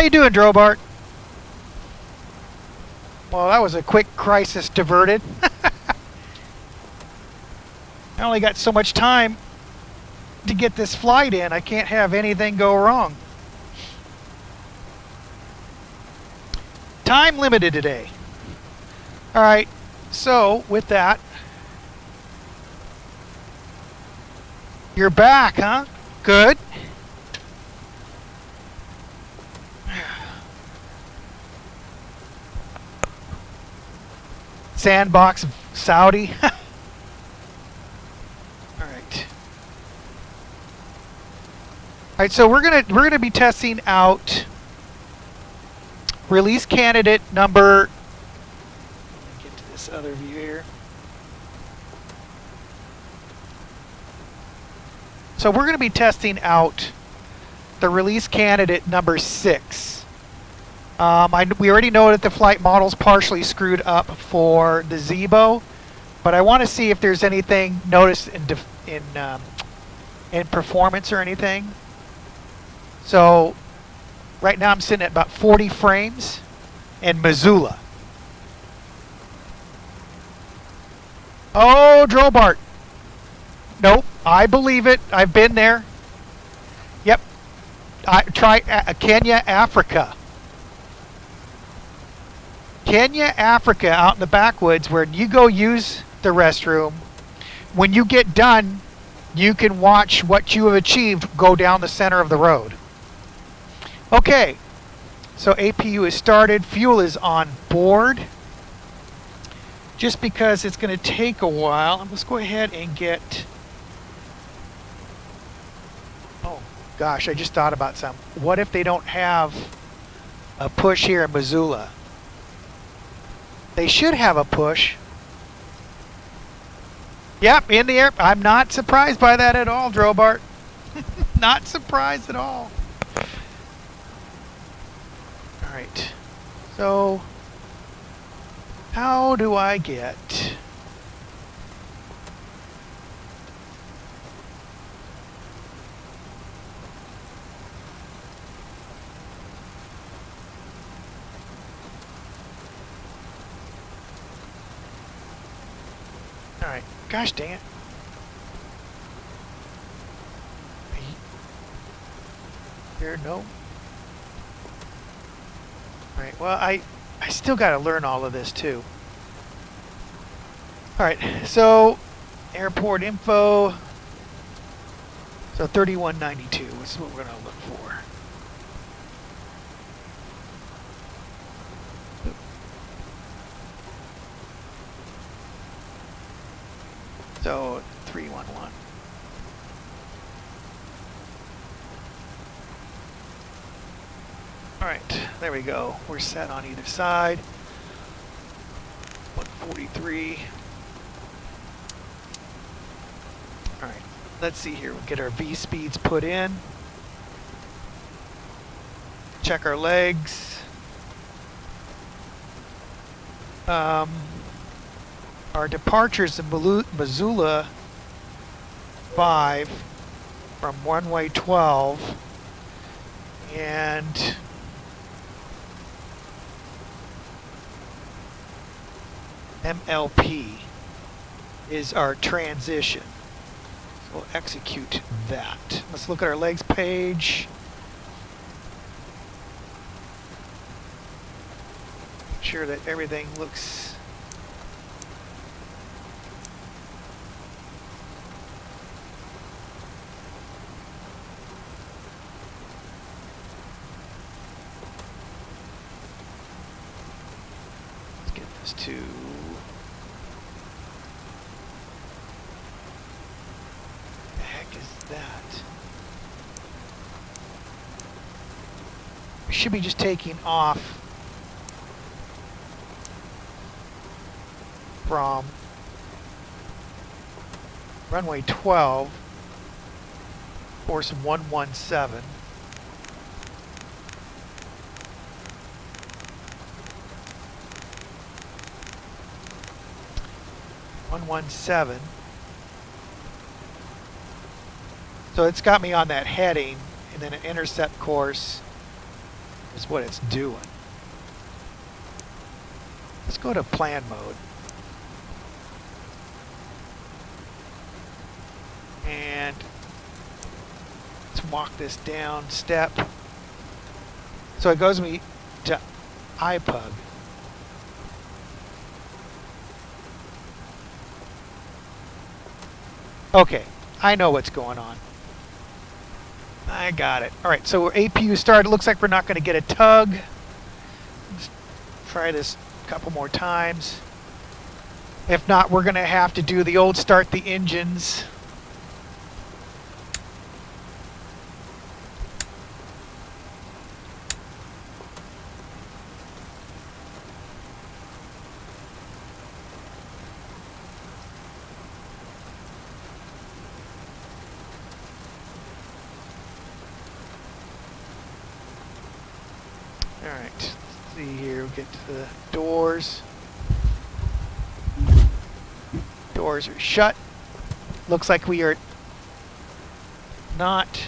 you doing, Drobart? Well, that was a quick crisis diverted. I only got so much time to get this flight in. I can't have anything go wrong. Time limited today. All right, so with that, you're back, huh? Good. Sandbox Saudi. All right. All right, so we're gonna be testing out release candidate number. Let me get to this other view here. So we're going to be testing out the release candidate number 6. We already know that the flight model's partially screwed up for the ZIBO, but I want to see if there's anything noticed in performance or anything. So right now I'm sitting at about 40 frames in Missoula. Oh, Drobart. Nope, I believe it. I've been there. Yep. Try Kenya, Africa. Kenya, Africa, out in the backwoods where you go use the restroom. When you get done, you can watch what you have achieved go down the center of the road. Okay, so APU is started. Fuel is on board. Just because it's going to take a while, let's go ahead and get... Oh, gosh, I just thought about something. What if they don't have a push here in Missoula? They should have a push. Yep, in the air. I'm not surprised by that at all, Drobart. Not surprised at all. All right. So, how do I get... All right. Gosh dang it. Here, no. All right. Well, I still got to learn all of this too. All right. So, airport info. So 3192 is what we're going to look for. So 311. All right, there we go. We're set on either side. 143. All right, let's see here. We'll get our V speeds put in. Check our legs. Our departures in Missoula 5 from runway 12 and MLP is our transition. So we'll execute that. Let's look at our legs page. Make sure that everything looks to the heck is that? We should be just taking off from runway 12, course 117. 117. So it's got me on that heading and then an intercept course is what it's doing. Let's go to plan mode. And let's walk this down step. So it goes me to iPug. Okay, I know what's going on. I got it. Alright, so we're APU started. Looks like we're not going to get a tug. Let's try this a couple more times. If not, we're going to have to do the old start the engines. Alright, let's see here, we'll get to the doors. Doors are shut. Looks like we are not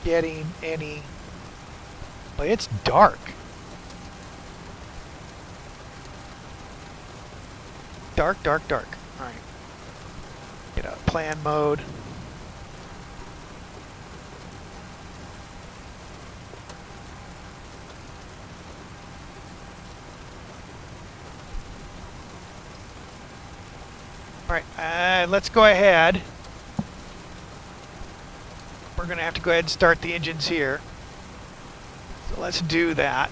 getting any, but it's dark. Dark, dark, dark. Alright. Get out of plan mode. Alright, let's go ahead. We're going to have to go ahead and start the engines here. So let's do that.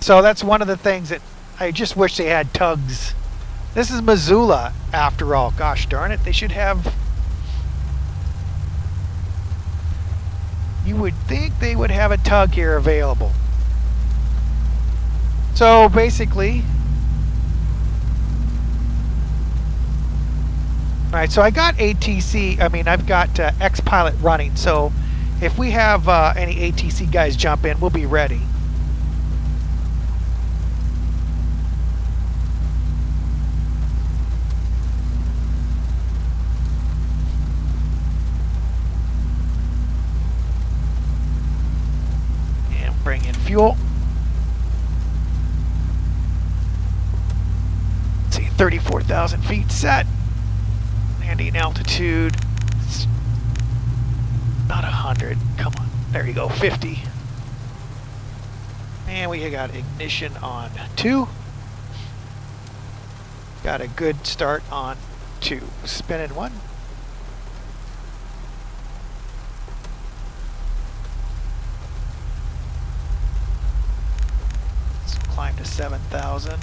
So that's one of the things that I just wish they had tugs. This is Missoula, after all. Gosh darn it, they should have... You would think they would have a tug here available. So basically... Alright, so I got I've got XPilot running, so if we have any ATC guys jump in, we'll be ready. And bring in fuel. Let's see, 34,000 feet set. Landing altitude, not 100, come on, there you go, 50. And we got ignition on 2. Got a good start on 2. Spinning 1. Let's climb to 7,000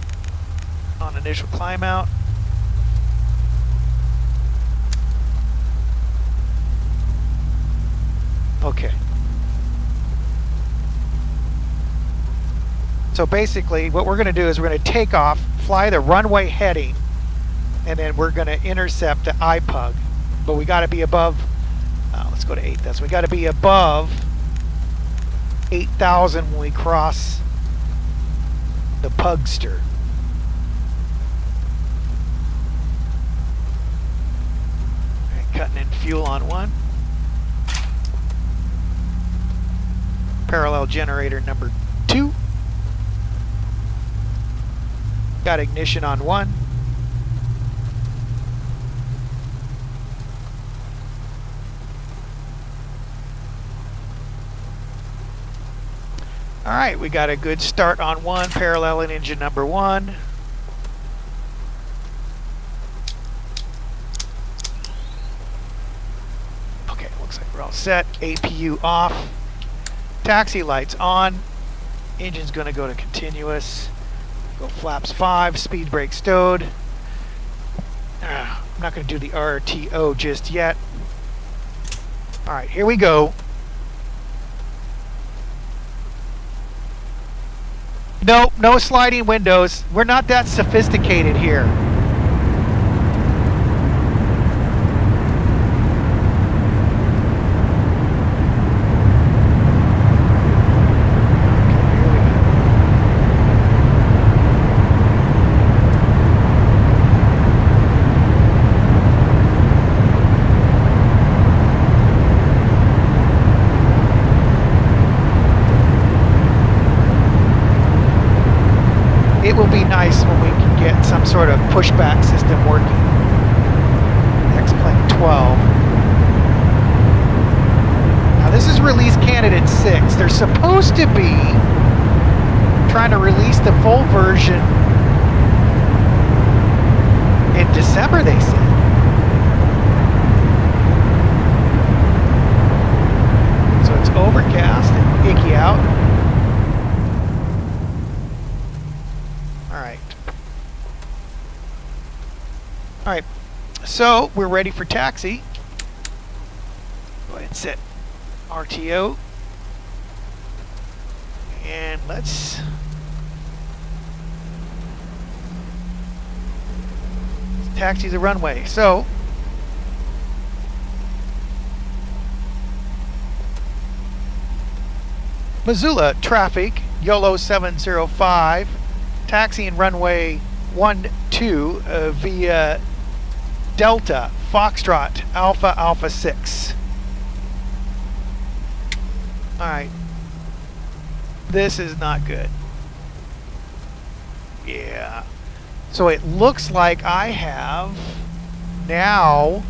on initial climb out. Okay. So basically what we're going to do is we're going to take off, fly the runway heading, and then we're going to intercept the iPug. But we got to be above, let's go to 8,000. We got to be above 8,000 when we cross the Pugster. All right, cutting in fuel on 1. Parallel generator number 2. Got ignition on 1. Alright, we got a good start on 1, paralleling engine number 1. Okay, looks like we're all set. APU off. Taxi lights on. Engine's going to go to continuous. Go flaps 5. Speed brake stowed. I'm not going to do the RTO just yet. Alright, here we go. Nope, no sliding windows. We're not that sophisticated here. would be nice when we can get some sort of pushback system working. X-Plane 12. Now this is release candidate 6. They're supposed to be trying to release the full version in December, they said. So it's overcast and icky out. Alright, so we're ready for taxi. Go ahead and set RTO. And let's taxi the runway. So Missoula traffic, Yolo 705, taxiing runway 12 via Delta Foxtrot Alpha Alpha 6. Alright. This is not good. Yeah. So it looks like I have now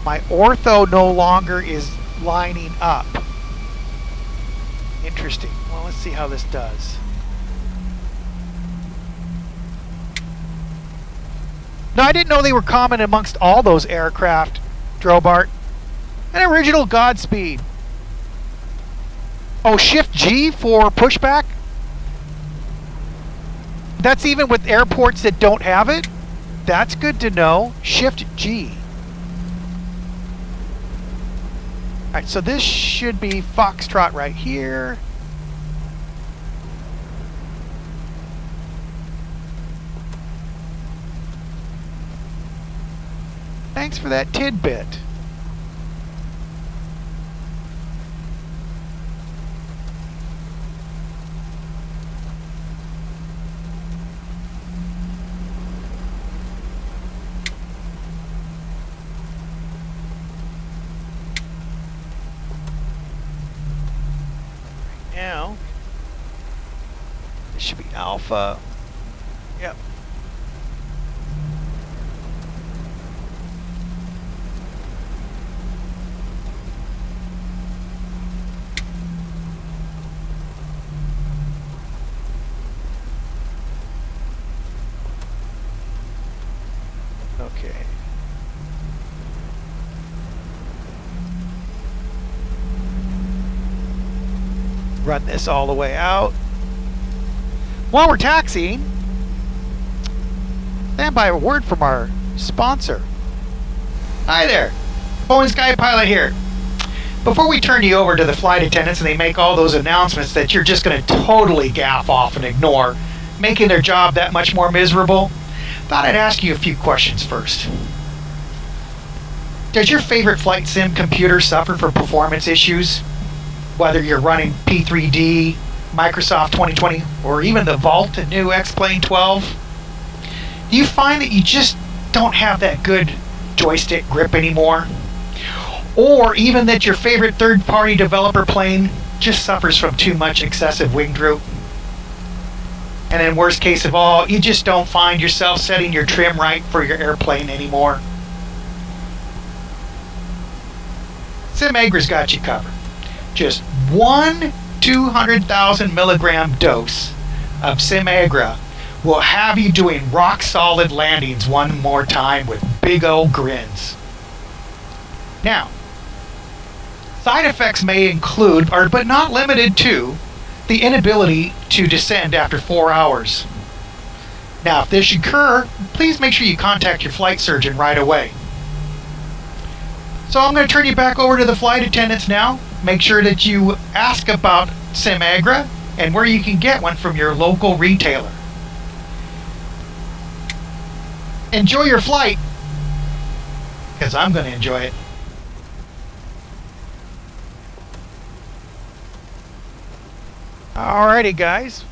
my ortho no longer is lining up. Interesting. Well, let's see how this does. No, I didn't know they were common amongst all those aircraft, Drobart. An original Godspeed. Oh, Shift G for pushback? That's even with airports that don't have it? That's good to know. Shift G. Alright, so this should be Foxtrot right here. Thanks for that tidbit. Now, this should be Alpha. Yep. Okay. Run this all the way out. While we're taxiing, stand by a word from our sponsor. Hi there, BoeingSkyPilot here. Before we turn you over to the flight attendants and they make all those announcements that you're just going to totally gaff off and ignore, making their job that much more miserable, thought I'd ask you a few questions first. Does your favorite flight sim computer suffer from performance issues? Whether you're running P3D, Microsoft 2020, or even the Vault and new X-Plane 12, do you find that you just don't have that good joystick grip anymore? Or even that your favorite third-party developer plane just suffers from too much excessive wing droop? And in worst case of all, you just don't find yourself setting your trim right for your airplane anymore? SimAgra's got you covered. Just one 200,000 milligram dose of SimAgra will have you doing rock solid landings one more time with big old grins. Now, side effects may include, but not limited to, the inability to descend after 4 hours. Now, if this should occur, please make sure you contact your flight surgeon right away. So I'm going to turn you back over to the flight attendants now. Make sure that you ask about SimAgra and where you can get one from your local retailer. Enjoy your flight, because I'm going to enjoy it. Alrighty, guys.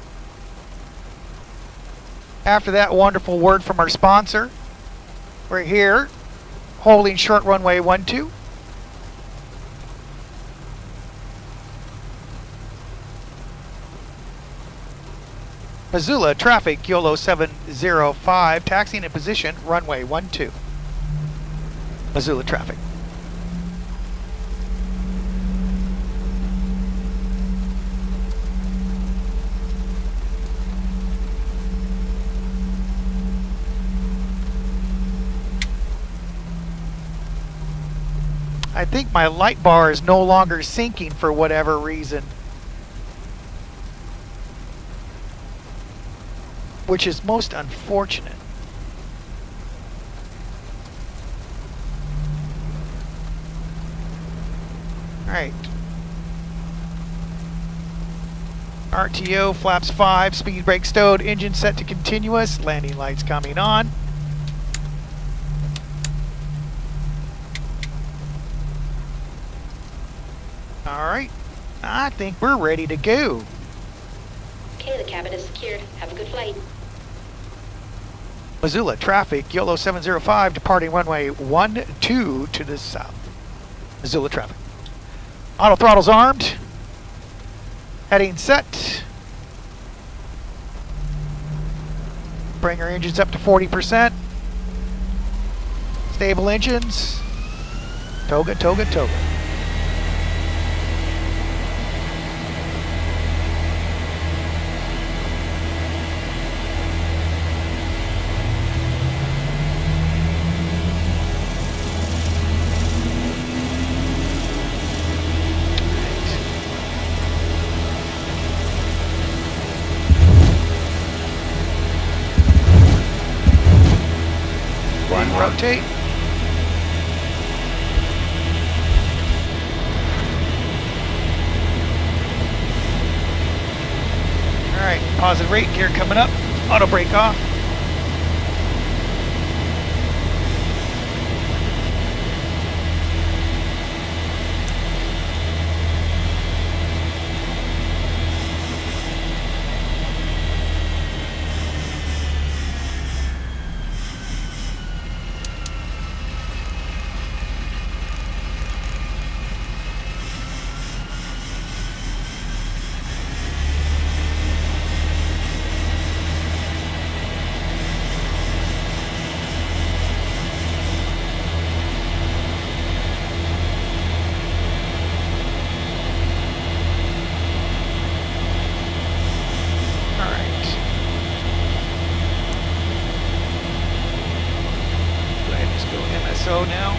After that wonderful word from our sponsor, we're here holding short runway 12. Missoula traffic, Yolo 705, taxiing in position, runway 12. Missoula traffic. I think my light bar is no longer syncing for whatever reason, which is most unfortunate. All right. RTO, flaps 5, speed brake stowed, engine set to continuous, landing lights coming on. All right, I think we're ready to go. Okay, the cabin is secured. Have a good flight. Missoula traffic, Yolo 705, departing runway 12 to the south. Missoula traffic. Auto throttle's armed. Heading set. Bring our engines up to 40%. Stable engines. Toga, toga, toga. Rotate. All right, positive rate gear coming up. Auto brake off. KMSO now.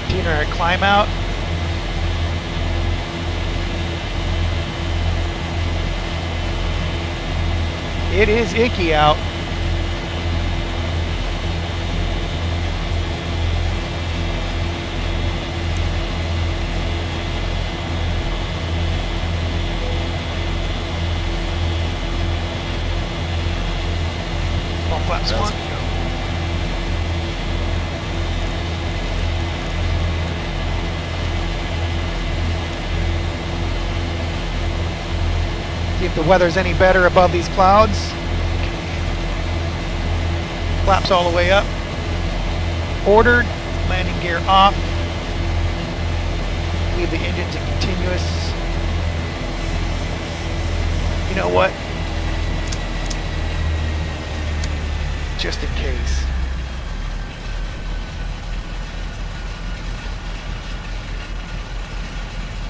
Continue our climb out. It is icky out. Flaps one. See if the weather's any better above these clouds. Flaps all the way up. Ordered. Landing gear off. Leave the engines in continuous. You know what? Just in case.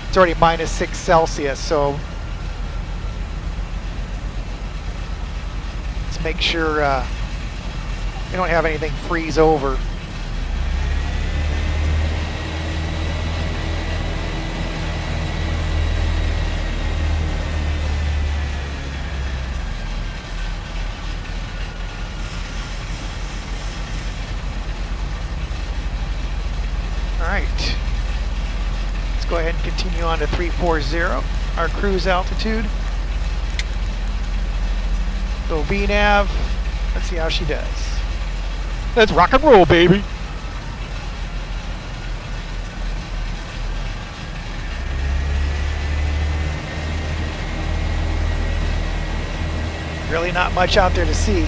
It's already -6 Celsius, so let's make sure we don't have anything freeze over. Alright, let's go ahead and continue on to 340, our cruise altitude. Go VNav, let's see how she does. Let's rock and roll, baby. Really not much out there to see.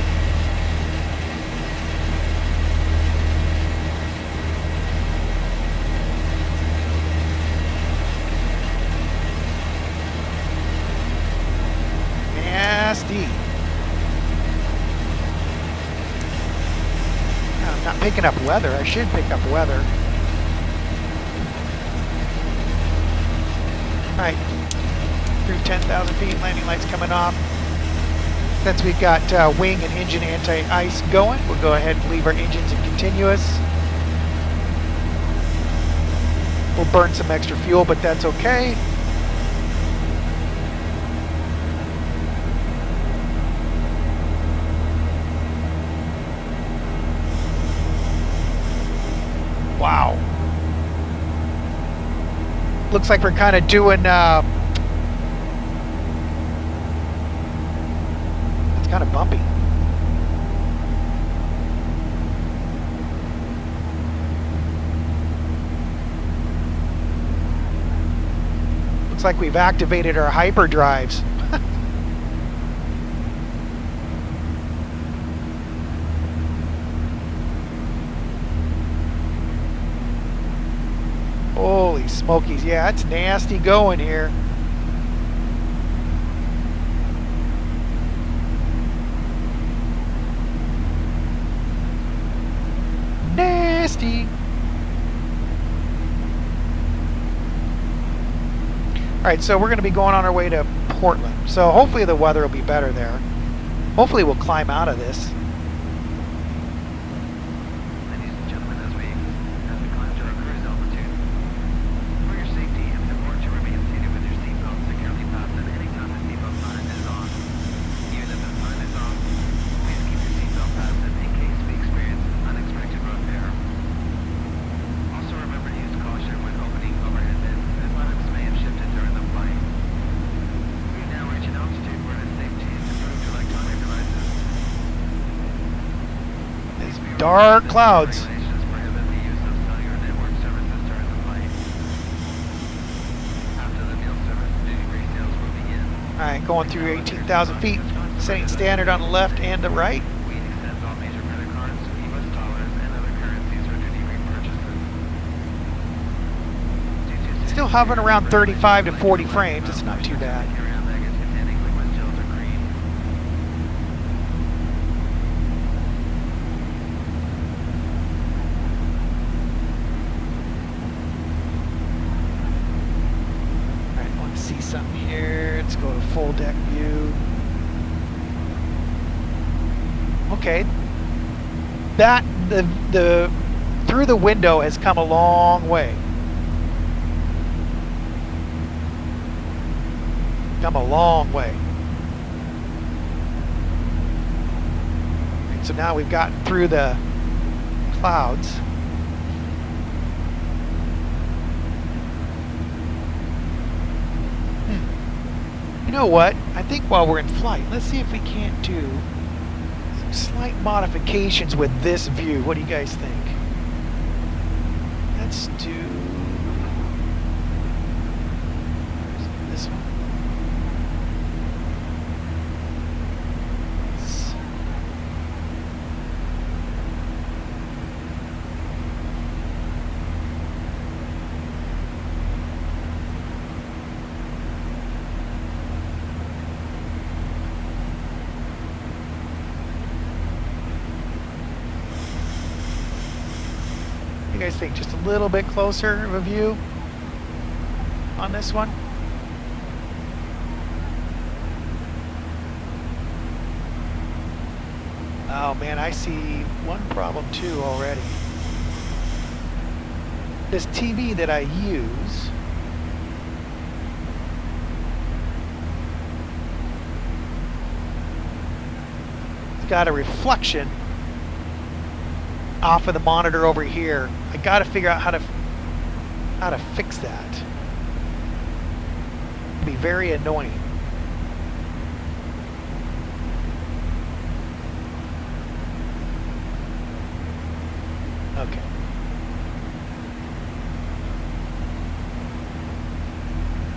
picking up weather. I should pick up weather. Alright, through 10,000 feet, landing lights coming off. Since we've got wing and engine anti-ice going, we'll go ahead and leave our engines in continuous. We'll burn some extra fuel, but that's okay. Wow. Looks like we're kind of doing, it's kind of bumpy. Looks like we've activated our hyperdrives. Holy smokies, yeah, it's nasty going here. Nasty. Alright, so we're going to be going on our way to Portland. So hopefully the weather will be better there. Hopefully we'll climb out of this. Dark clouds. Alright, going through 18,000 feet, setting standard on the left and the right. Still hovering around 35 to 40 frames, it's not too bad. Something here. Let's go to full deck view. Okay, that the through the window has come a long way. Come a long way. And so now we've gotten through the clouds. You know what? I think while we're in flight, let's see if we can't do some slight modifications with this view. What do you guys think? Let's do this one. You guys think just a little bit closer of a view on this one? Oh man, I see one problem too already. This TV that I use it's got a reflection off of the monitor over here. I gotta figure out how to fix that. It'd be very annoying. Okay.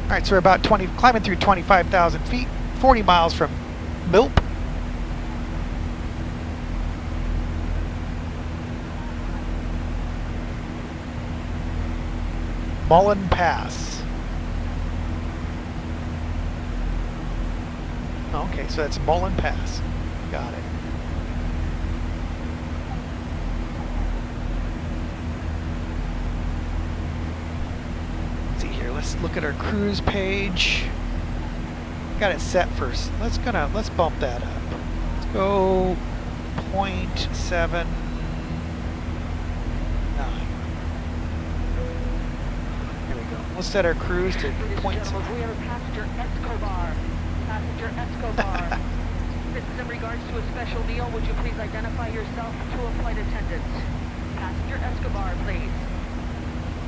Alright, so we're about climbing through 25,000 feet, 40 miles from Milp. Mullen Pass. Okay, so that's Mullen Pass. Got it. let's look at our cruise page. Got it set first. Let's bump that up. Let's go 0.79. Here we go. We'll set our cruise to 0.7. We have a passenger Escobar. Passenger Escobar. This is in regards to a special deal. Would you please identify yourself to a flight attendant? Passenger Escobar, please.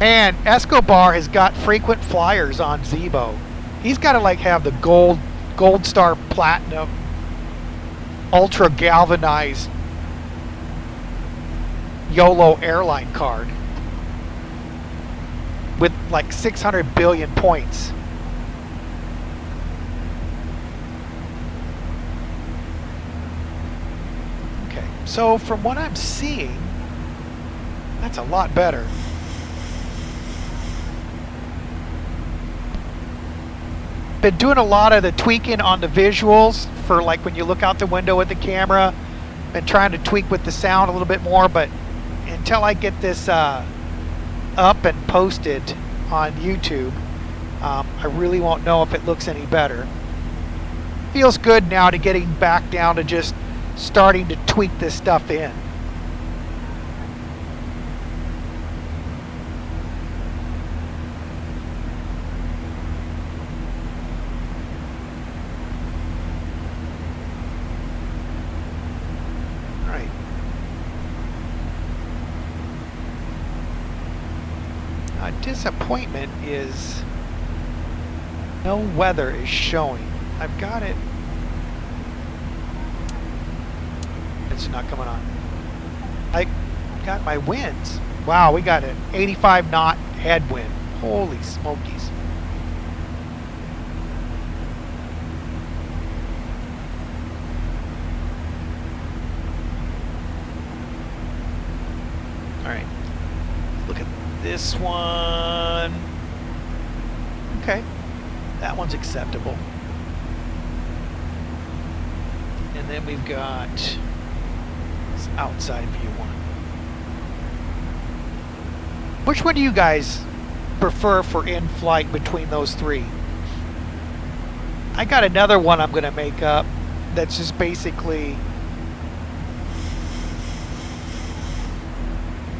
And Escobar has got frequent flyers on ZIBO. He's got to like have the gold star platinum ultra galvanized Yolo airline card with like 600 billion points. Okay, so from what I'm seeing, that's a lot better. Been doing a lot of the tweaking on the visuals for like when you look out the window with the camera. Been trying to tweak with the sound a little bit more, but until I get this up and posted on YouTube, I really won't know if it looks any better. Feels good now to getting back down to just starting to tweak this stuff in. Disappointment is no weather is showing. I've got it. It's not coming on. I got my winds. Wow, we got an 85 knot headwind. Holy smokies. All right. Look at this one. Okay, that one's acceptable. And then we've got this outside view one. Which one do you guys prefer for in-flight between those three? I got another one I'm going to make up that's just basically,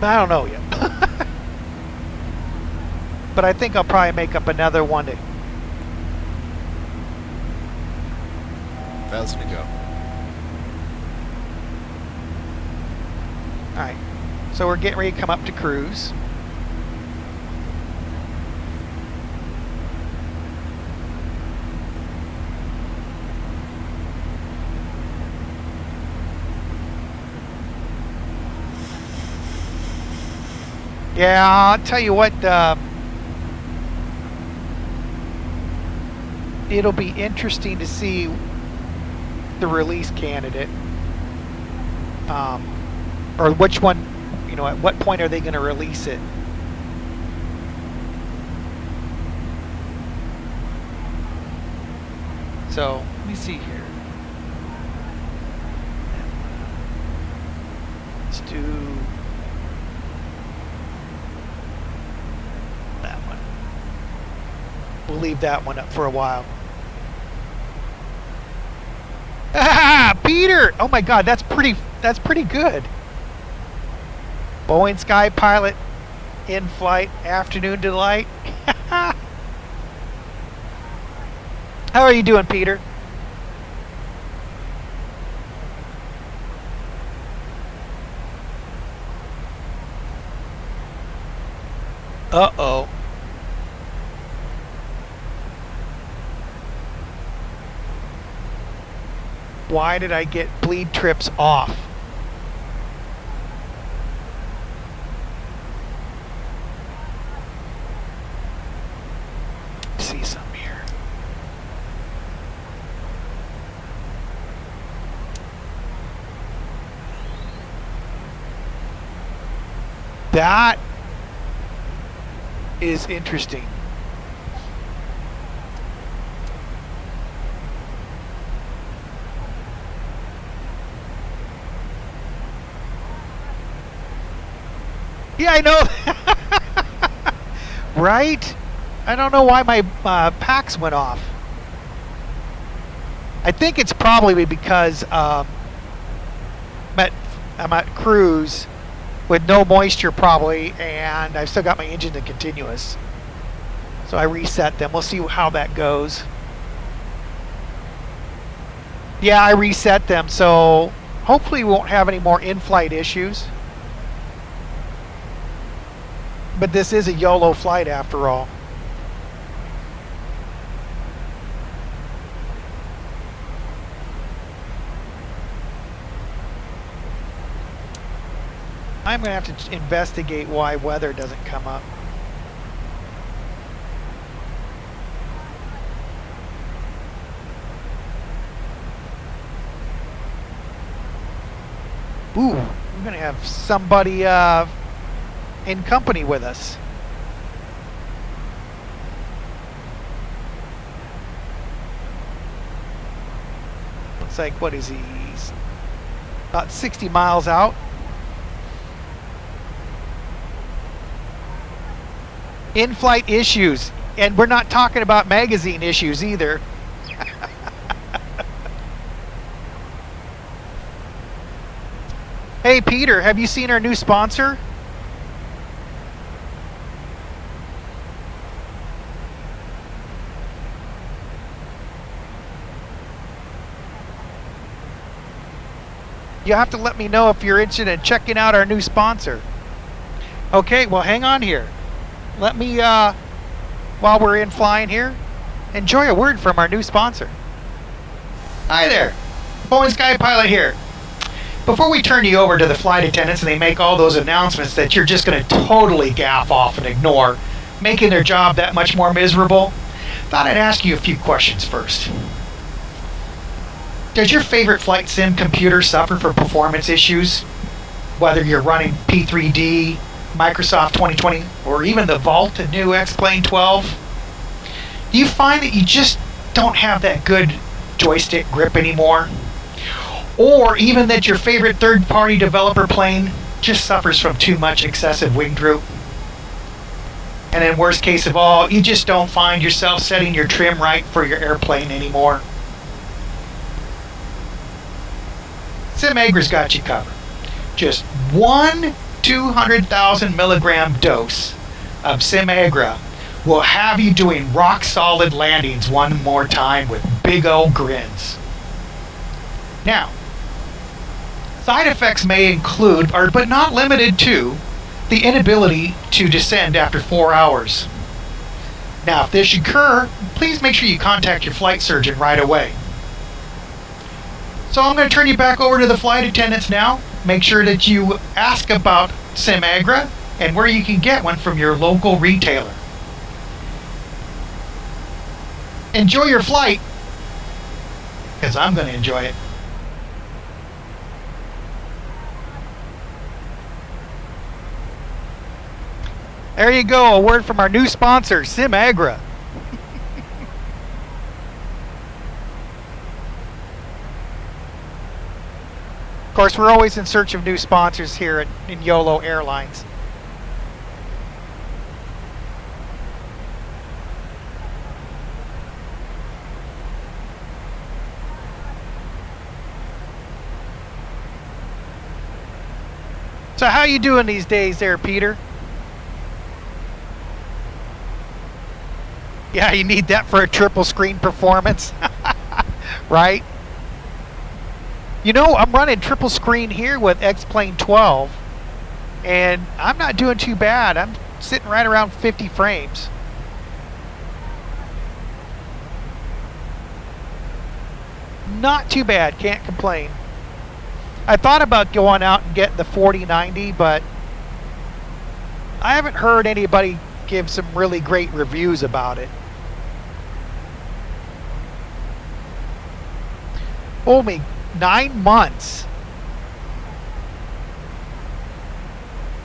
I don't know yet. But I think I'll probably make up another one to... That's to go. Alright, so we're getting ready to come up to cruise. Yeah, I'll tell you what, it'll be interesting to see the release candidate, or which one, you know, at what point are they going to release it? So, let me see here. Let's do that one. We'll leave that one up for a while. Ah, Peter! Oh my God, that's pretty good. BoeingSkyPilot in-flight afternoon delight. How are you doing, Peter? Uh-oh. Why did I get bleed trips off? See some here. That is interesting. Yeah, I know. Right? I don't know why my packs went off. I think it's probably because I'm at cruise with no moisture probably, and I've still got my engine in continuous. So I reset them. We'll see how that goes. Yeah, I reset them, so hopefully we won't have any more in-flight issues. But this is a YOLO flight after all. I'm going to have to investigate why weather doesn't come up. Ooh, we're going to have somebody in company with us. Looks like, what is he? He's about 60 miles out. In-flight issues, and we're not talking about magazine issues either. Hey Peter, have you seen our new sponsor? You have to let me know if you're interested in checking out our new sponsor. Okay, well hang on here. Let me, while we're in flying here, enjoy a word from our new sponsor. Hi there, BoeingSkyPilot here. Before we turn you over to the flight attendants and they make all those announcements that you're just going to totally gaff off and ignore, making their job that much more miserable, thought I'd ask you a few questions first. Does your favorite flight sim computer suffer from performance issues? Whether you're running P3D, Microsoft 2020, or even the Vault and new X-Plane 12? Do you find that you just don't have that good joystick grip anymore? Or even that your favorite third-party developer plane just suffers from too much excessive wing droop? And in worst case of all, you just don't find yourself setting your trim right for your airplane anymore? SimAgra's got you covered. Just one 200,000 milligram dose of SimAgra will have you doing rock solid landings one more time with big old grins. Now, side effects may include, but not limited to, the inability to descend after 4 hours. Now, if this should occur, please make sure you contact your flight surgeon right away. So I'm going to turn you back over to the flight attendants now. Make sure that you ask about SimAgra and where you can get one from your local retailer. Enjoy your flight, because I'm going to enjoy it. There you go, a word from our new sponsor, SimAgra. Of course, we're always in search of new sponsors here in Yolo Airlines. So how you doing these days there, Peter? Yeah, you need that for a triple screen performance, right? You know, I'm running triple screen here with X-Plane 12, and I'm not doing too bad. I'm sitting right around 50 frames. Not too bad, can't complain. I thought about going out and getting the 4090, but I haven't heard anybody give some really great reviews about it. Only 9 months.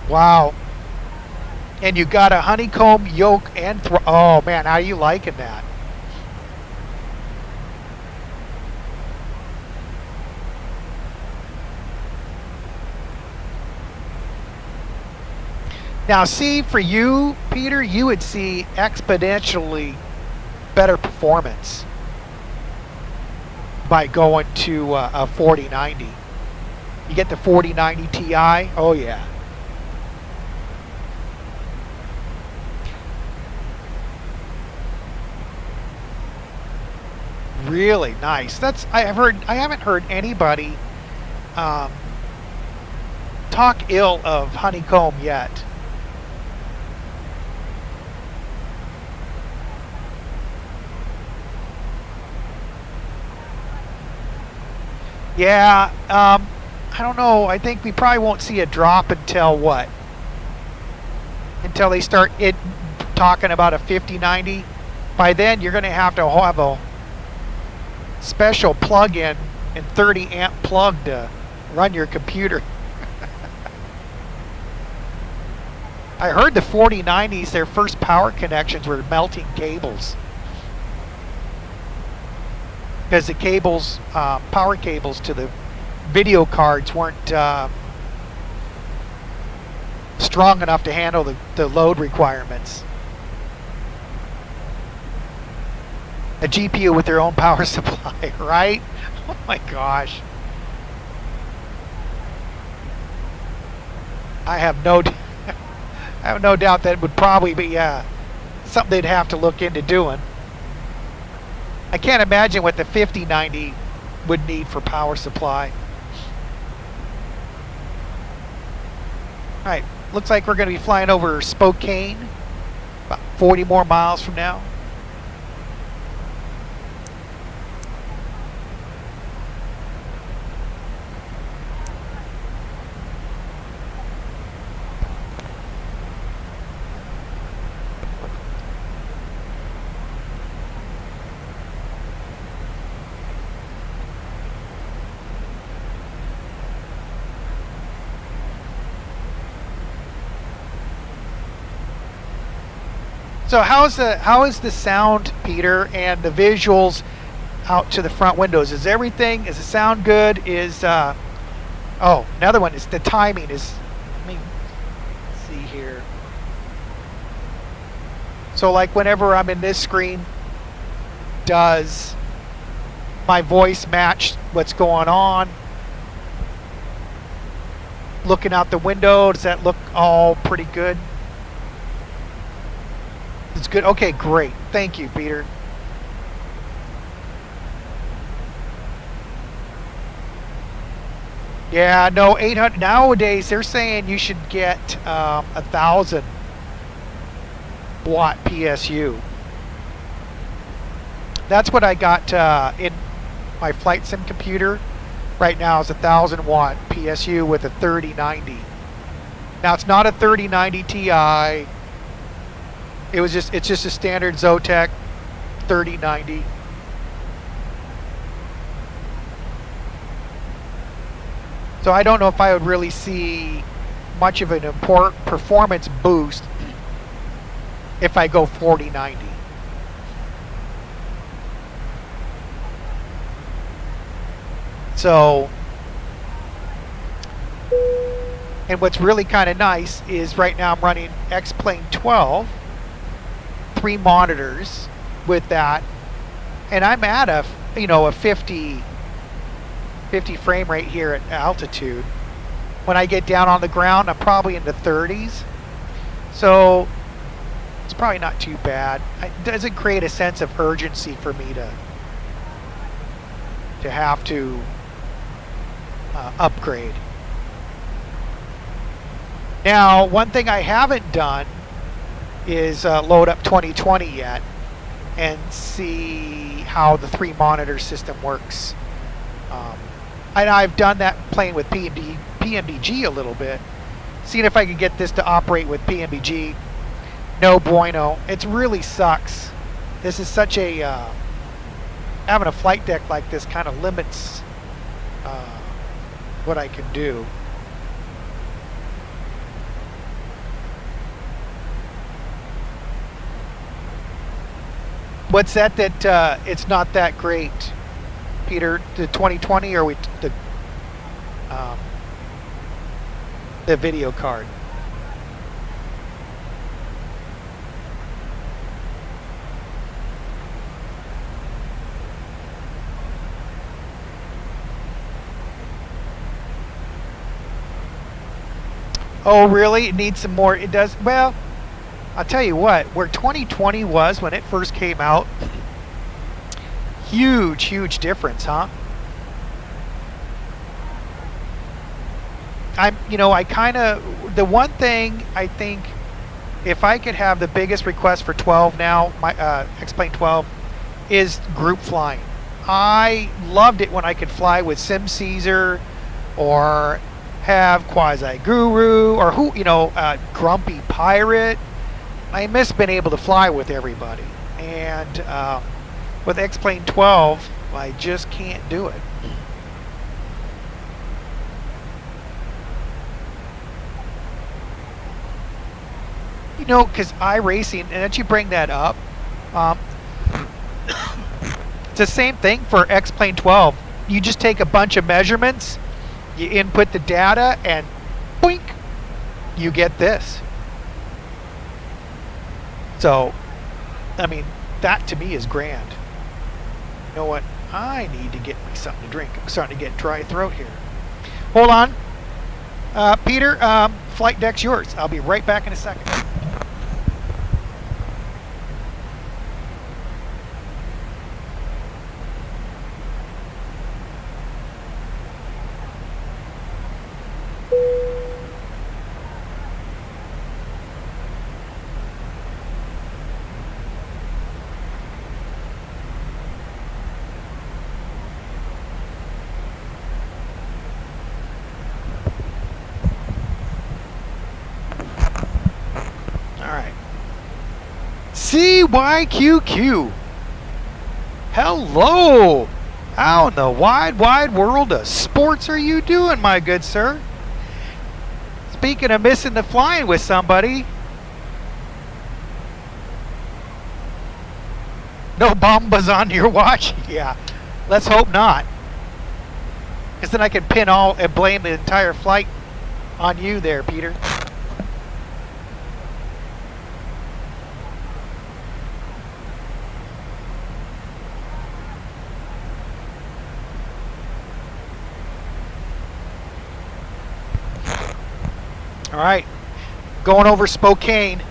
Wow. And you got a honeycomb yoke and oh man, how are you liking that? Now see, for you, Peter, you would see exponentially better performance by going to a 4090. You get the 4090 Ti, oh yeah. Really nice. I haven't heard anybody talk ill of Honeycomb yet. Yeah, I don't know. I think we probably won't see a drop until what? Until they start talking about a 5090. By then, you're going to have a special plug-in and 30 amp plug to run your computer. I heard the 4090s, their first power connections were melting cables. Because the cables, power cables to the video cards weren't strong enough to handle the load requirements. A GPU with their own power supply, right? Oh my gosh. I have no doubt that would probably be something they'd have to look into doing. I can't imagine what the 5090 would need for power supply. Alright, looks like we're going to be flying over Spokane about 40 more miles from now. So how is the sound, Peter, and the visuals out to the front windows? Is the sound good? Oh, another one is the timing is, let me see here. So like whenever I'm in this screen, does my voice match what's going on? Looking out the window, does that look all pretty good? It's good. Okay, great. Thank you, Peter. Yeah, no, 800. Nowadays, they're saying you should get 1,000 watt PSU. That's what I got in my flight sim computer. Right now is 1,000 watt PSU with a 3090. Now it's not a 3090 Ti. It's just a standard Zotac 3090. So I don't know if I would really see much of an important performance boost if I go 4090. So, and what's really kind of nice is right now I'm running X-Plane 12, 3 monitors with that, and I'm at a 50 frame rate here at altitude. When I get down on the ground, I'm probably in the 30s, so it's probably not too bad. It doesn't create a sense of urgency for me to have to upgrade. Now, one thing I haven't done is load up 2020 yet and see how the 3 monitor system works. And I've done that playing with PMDG a little bit, seeing if I could get this to operate with PMDG. No bueno. It really sucks. This is such a having a flight deck like this kind of limits what I can do. What's that it's not that great, Peter? The 2020 or the video card? Oh, really? It needs some more. It does. Well, I'll tell you what, where 2020 was when it first came out, huge difference, huh? I kind of, the one thing I think, if I could have the biggest request for 12 now, my X-Plane 12, is group flying. I loved it when I could fly with Sim Caesar, or have Quasi Guru, or Grumpy Pirate. I miss being able to fly with everybody, and with X-Plane 12, I just can't do it. Because iRacing, and that you bring that up, it's the same thing for X-Plane 12. You just take a bunch of measurements, you input the data, and boink, you get this. So, I mean, that to me is grand. You know what? I need to get me something to drink. I'm starting to get dry throat here. Hold on. Peter, flight deck's yours. I'll be right back in a second. CYQQ. Hello. How in the wide world of sports are you doing, my good sir? Speaking of missing the flying with somebody. No bombas on your watch? Yeah. Let's hope not. Because then I can pin all and blame the entire flight on you there, Peter. All right, going over Spokane.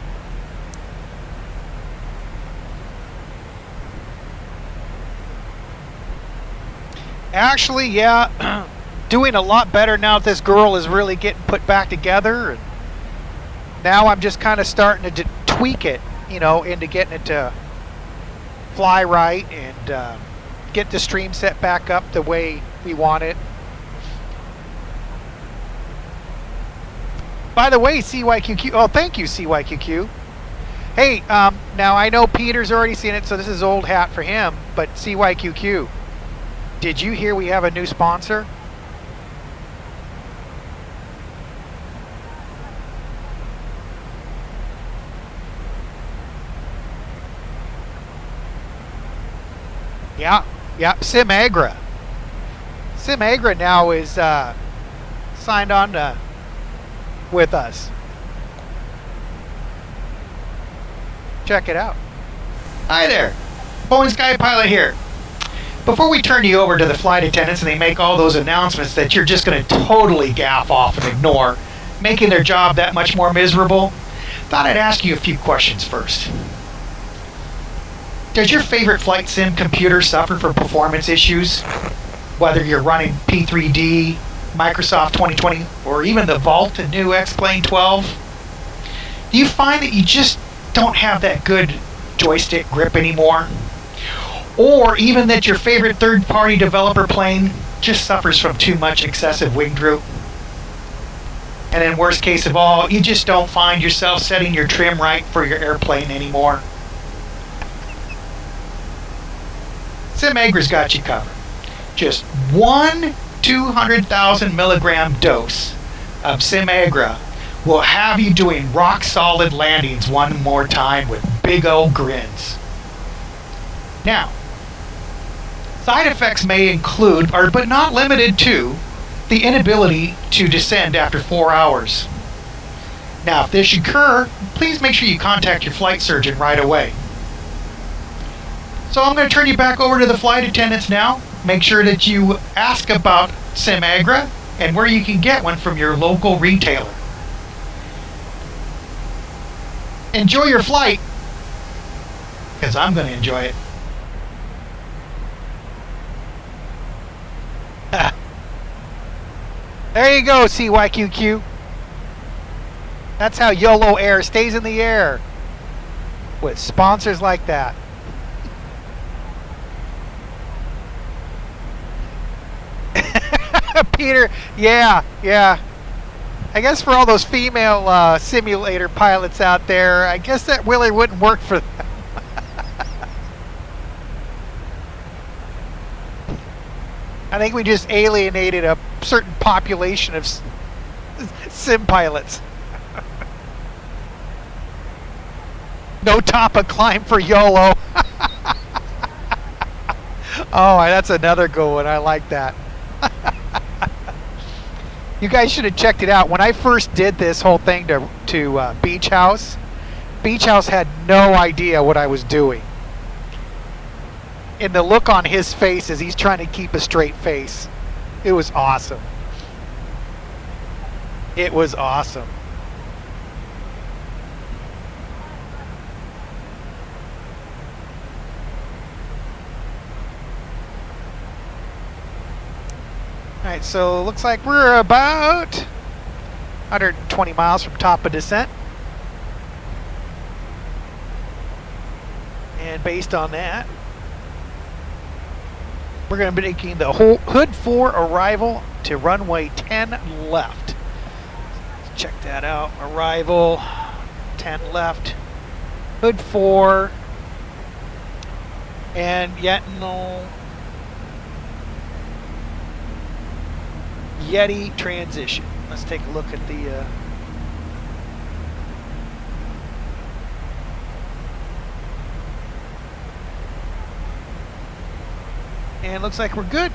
Actually, yeah, doing a lot better now that this girl is really getting put back together. And now I'm just kind of starting to tweak it, into getting it to fly right and get the stream set back up the way we want it. By the way, CYQQ, oh, thank you, CYQQ. Hey, now I know Peter's already seen it, so this is old hat for him, but CYQQ, did you hear we have a new sponsor? Yeah, SimAgra. SimAgra now is signed on to with us. Check it out. Hi there, BoeingSkyPilot here. Before we turn you over to the flight attendants and they make all those announcements that you're just going to totally gaff off and ignore, making their job that much more miserable, thought I'd ask you a few questions first. Does your favorite flight sim computer suffer from performance issues? Whether you're running P3D, Microsoft 2020, or even the Vault and new X-Plane 12? Do you find that you just don't have that good joystick grip anymore? Or even that your favorite third-party developer plane just suffers from too much excessive wing droop? And in worst case of all, you just don't find yourself setting your trim right for your airplane anymore? SimAgra's got you covered. Just one 200,000 milligram dose of SimAgra will have you doing rock solid landings one more time with big old grins. Now, side effects may include, but not limited to, the inability to descend after 4 hours. Now, if this should occur, please make sure you contact your flight surgeon right away. So I'm going to turn you back over to the flight attendants now. Make sure that you ask about SimAgra and where you can get one from your local retailer. Enjoy your flight, because I'm going to enjoy it. There you go, CYQQ. That's how Yolo Air stays in the air, with sponsors like that. Peter, yeah. I guess for all those female simulator pilots out there, I guess that really wouldn't work for them. I think we just alienated a certain population of sim pilots. No top of climb for YOLO. Oh, that's another good one. I like that. You guys should have checked it out. When I first did this whole thing to Beach House had no idea what I was doing. And the look on his face as he's trying to keep a straight face, it was awesome. It was awesome. Alright, so looks like we're about 120 miles from top of descent. And based on that, we're going to be making the Hood 4 arrival to runway 10 left. Let's check that out. Arrival 10 left. Hood 4. And yet no Yeti transition. Let's take a look at the and looks like we're good.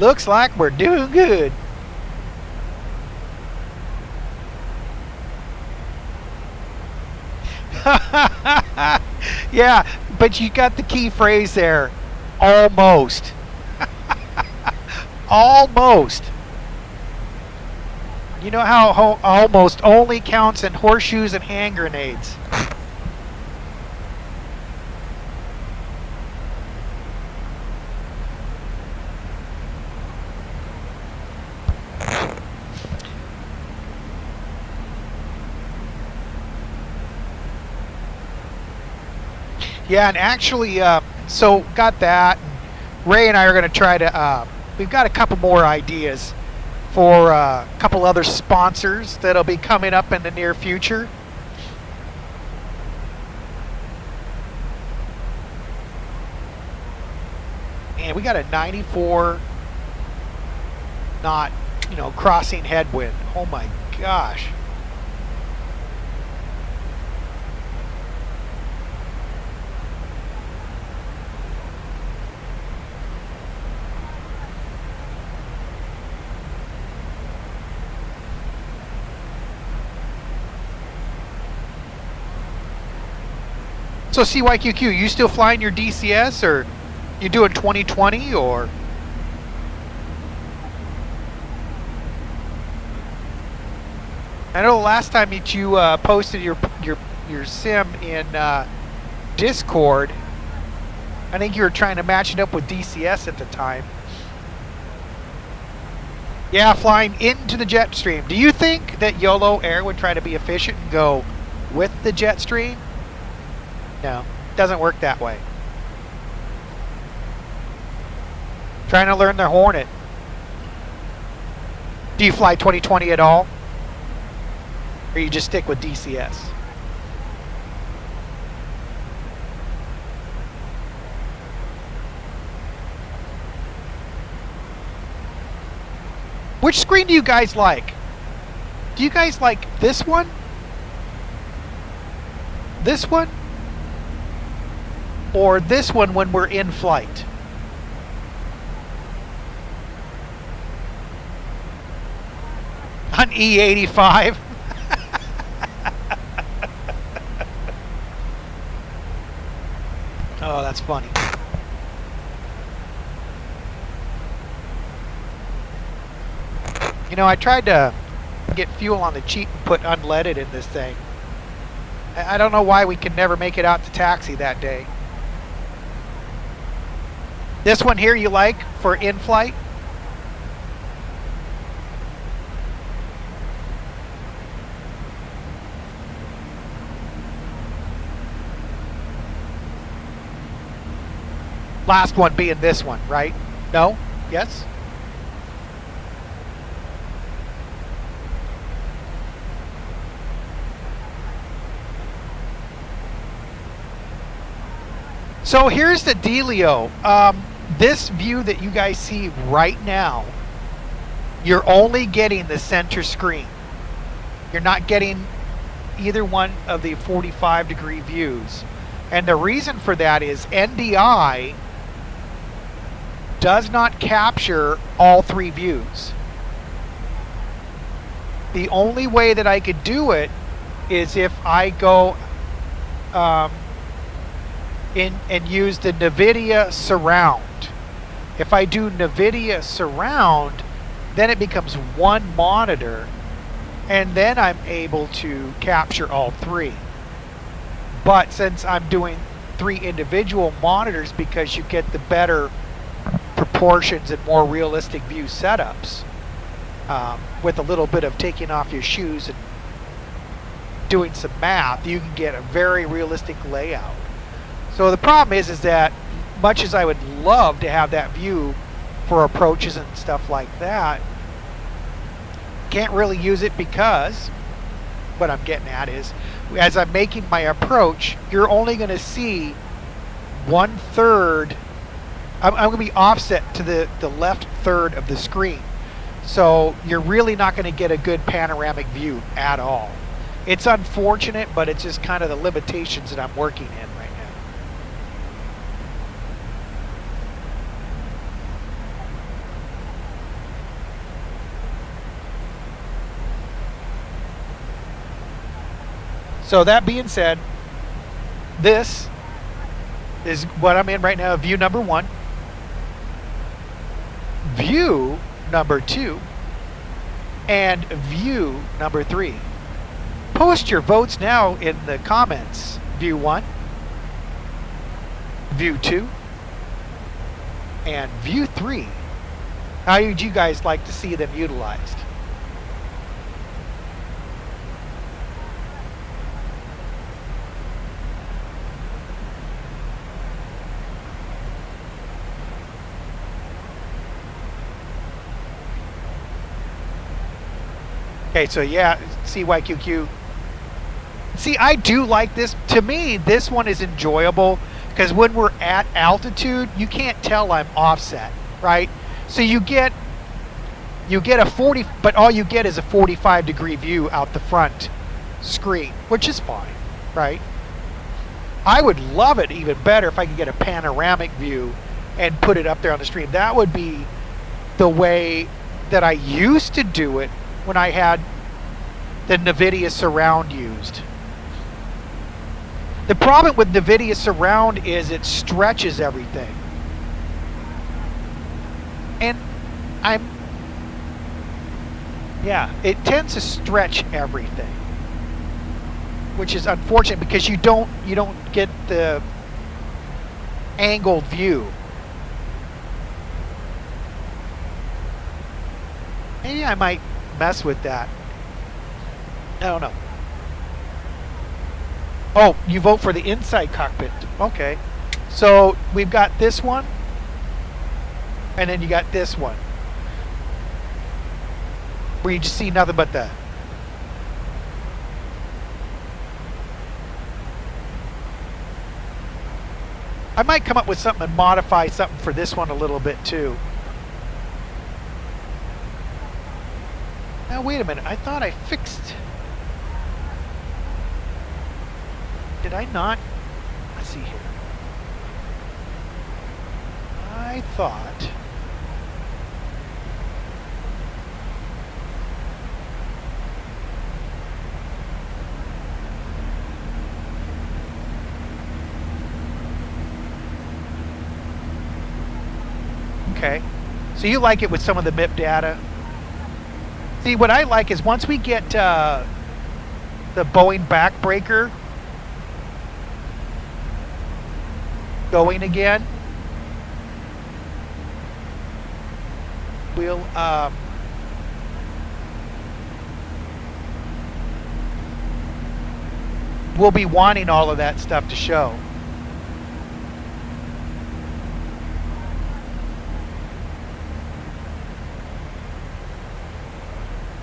Looks like we're doing good. Yeah, but you got the key phrase there. Almost. Almost. You know how almost only counts in horseshoes and hand grenades. Yeah, and actually, so got that. Ray and I are going to try to, we've got a couple more ideas for a couple other sponsors that'll be coming up in the near future. And we got a 94 knot, crossing headwind. Oh my gosh. So CYQQ, you still flying your DCS, or you doing 2020, or? I know the last time that you posted your sim in Discord, I think you were trying to match it up with DCS at the time. Yeah, flying into the jet stream. Do you think that Yolo Air would try to be efficient and go with the jet stream? No, doesn't work that way. Trying to learn their Hornet. Do you fly 2020 at all? Or you just stick with DCS? Which screen do you guys like? Do you guys like this one? This one? Or this one when we're in flight? On E85? Oh, that's funny. I tried to can get fuel on the cheap and put unleaded in this thing. I don't know why we can never make it out to taxi that day. This one here you like for in-flight? Last one being this one, right? No? Yes? So here's the dealio. This view that you guys see right now, you're only getting the center screen. You're not getting either one of the 45-degree views. And the reason for that is NDI does not capture all three views. The only way that I could do it is if I go in and use the NVIDIA Surround. If I do NVIDIA Surround, then it becomes one monitor, and then I'm able to capture all three. But since I'm doing three individual monitors, because you get the better proportions and more realistic view setups, with a little bit of taking off your shoes and doing some math, you can get a very realistic layout. So the problem is that much as I would love to have that view for approaches and stuff like that, can't really use it because what I'm getting at is, as I'm making my approach, you're only going to see 1/3. I'm going to be offset to the left third of the screen. So you're really not going to get a good panoramic view at all. It's unfortunate, but it's just kind of the limitations that I'm working in right now. So that being said, this is what I'm in right now, view number 1. View number 2 and view number 3. Post your votes now in the comments. View 1, view 2, and view 3. How would you guys like to see them utilized? Okay, so yeah, CYQQ. See, I do like this. To me, this one is enjoyable because when we're at altitude, you can't tell I'm offset, right? So you get a 40, but all you get is a 45-degree view out the front screen, which is fine, right? I would love it even better if I could get a panoramic view and put it up there on the screen. That would be the way that I used to do it when I had the NVIDIA Surround used. The problem with NVIDIA Surround is it stretches everything. And it tends to stretch everything, which is unfortunate because you don't get the angled view. Maybe I might mess with that. I don't know. Oh, you vote for the inside cockpit. Okay. So we've got this one, and then you got this one, where you just see nothing but that. I might come up with something and modify something for this one a little bit too. Now wait a minute, I thought I fixed. Did I not? Let's see here. I thought. Okay. So you like it with some of the MIP data? See, what I like is once we get the Boeing backbreaker going again, we'll be wanting all of that stuff to show.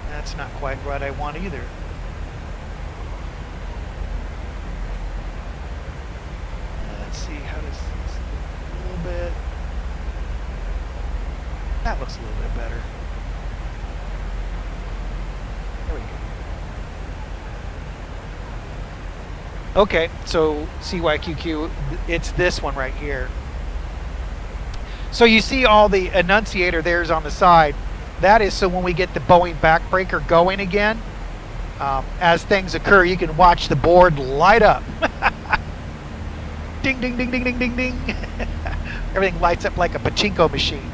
That's not quite what I want either. Let's see, how does this look? A little bit. That looks a little bit better. There we go. Okay, so CYQQ, it's this one right here. So you see all the annunciator there's on the side. That is so when we get the Boeing backbreaker going again, as things occur, you can watch the board light up. Ding, ding, ding, ding, ding, ding, ding. Everything lights up like a pachinko machine.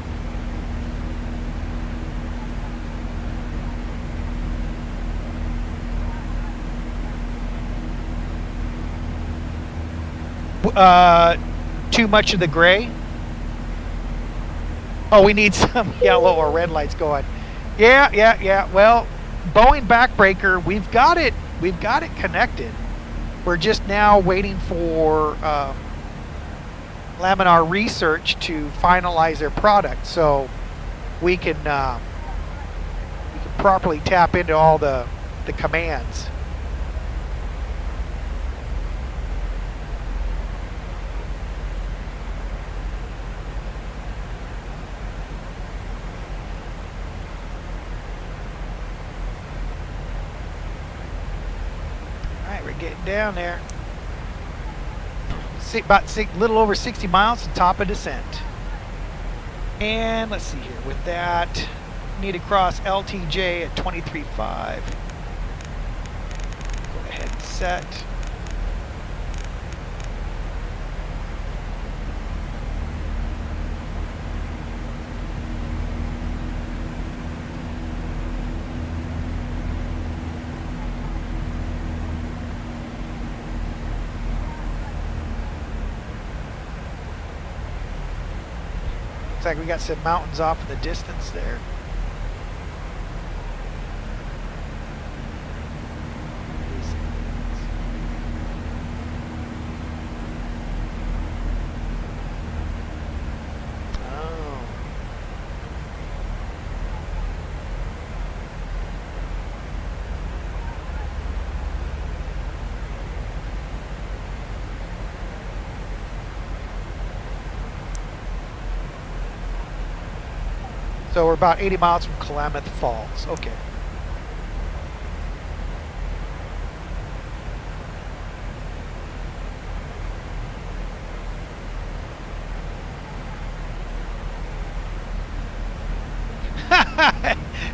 Too much of the gray. Oh, we need some yellow or red lights going. Yeah. Well, Boeing backbreaker, we've got it connected. We're just now waiting for Laminar Research to finalize their product, so we can properly tap into all the commands. Getting down there. Little over 60 miles to top of descent. And let's see here. With that, need to cross LTJ at 23.5. Go ahead and set. Like we got some mountains off in the distance there. Oh. So we're about 80 miles from Klamath Falls. Okay.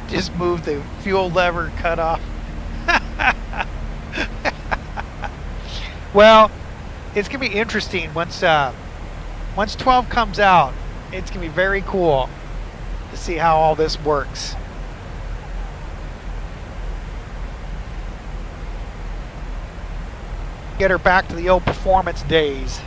Just moved the fuel lever, cut off. Well, it's gonna be interesting once 12 comes out. It's gonna be very cool to see how all this works. Get her back to the old performance days.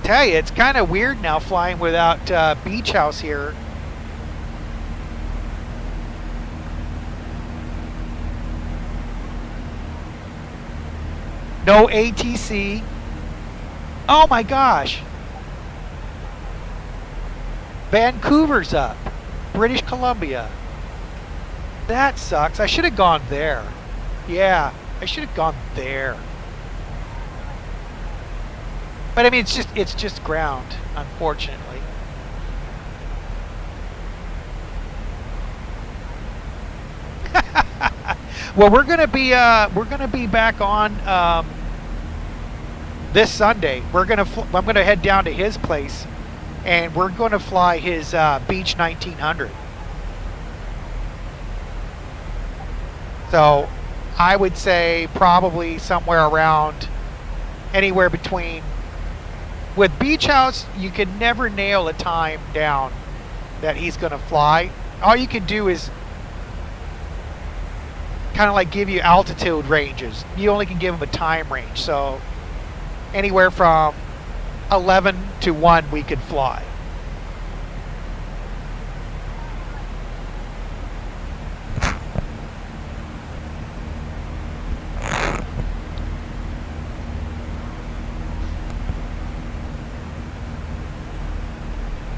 Tell you, it's kind of weird now flying without beach house here. No ATC. Oh my gosh. Vancouver's up. British Columbia. That sucks. I should have gone there. Yeah, I should have gone there. But I mean, it's just ground, unfortunately. Well, we're gonna be back on this Sunday. I'm gonna head down to his place, and we're gonna fly his Beech 1900. So I would say probably somewhere around anywhere between. With Beach House, you can never nail a time down that he's going to fly. All you can do is kind of like give you altitude ranges. You only can give him a time range. So anywhere from 11 to 1 we could fly.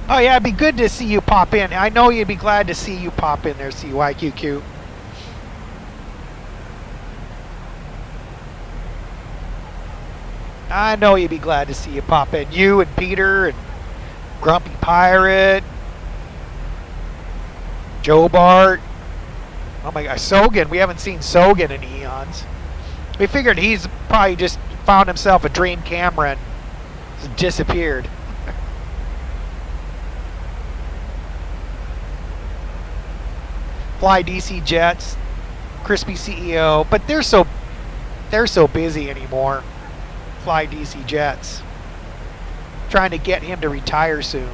Oh yeah, it'd be good to see you pop in. I know you'd be glad to see you pop in there, CYQQ. I know you'd be glad to see you pop in. You and Peter and Grumpy Pirate, Joe Bart. Oh my God, Sogan. We haven't seen Sogan in eons. We figured he's probably just found himself a dream camera and disappeared. Fly DC Jets, Crispy CEO, but they're so busy anymore. Fly DC Jets. Trying to get him to retire soon.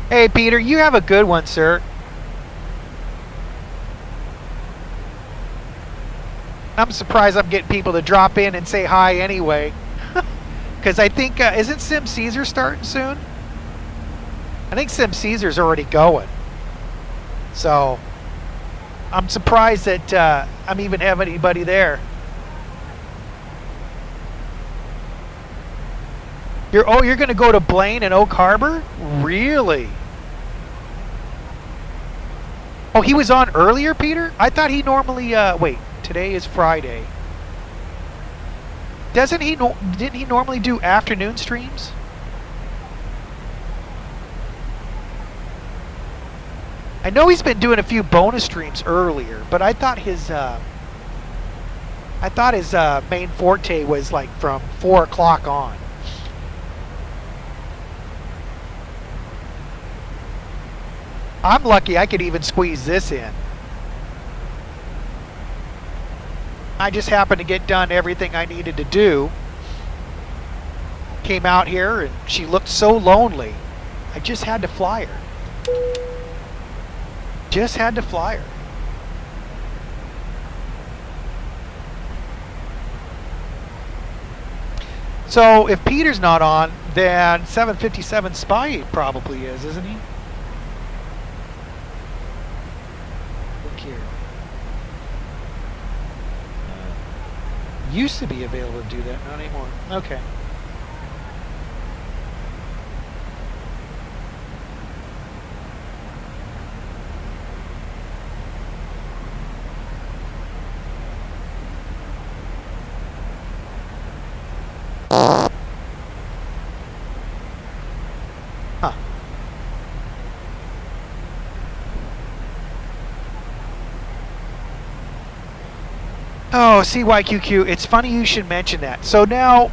Hey, Peter, you have a good one, sir. I'm surprised I'm getting people to drop in and say hi anyway. Because I think, isn't Sim Caesar starting soon? I think Sim Caesar's already going. So, I'm surprised that I'm even having anybody there. You're going to go to Blaine and Oak Harbor? Really? Oh, he was on earlier, Peter? I thought he normally, wait, today is Friday. Didn't he normally do afternoon streams? I know he's been doing a few bonus streams earlier, but I thought his main forte was like from 4 o'clock on. I'm lucky I could even squeeze this in. I just happened to get done everything I needed to do. Came out here and she looked so lonely. I just had to fly her. Just had to fly her. So if Peter's not on, then 757 Spy probably is, isn't he? Here. Used to be available to do that, not anymore. Okay. Huh. Oh, CYQQ, it's funny you should mention that. So now,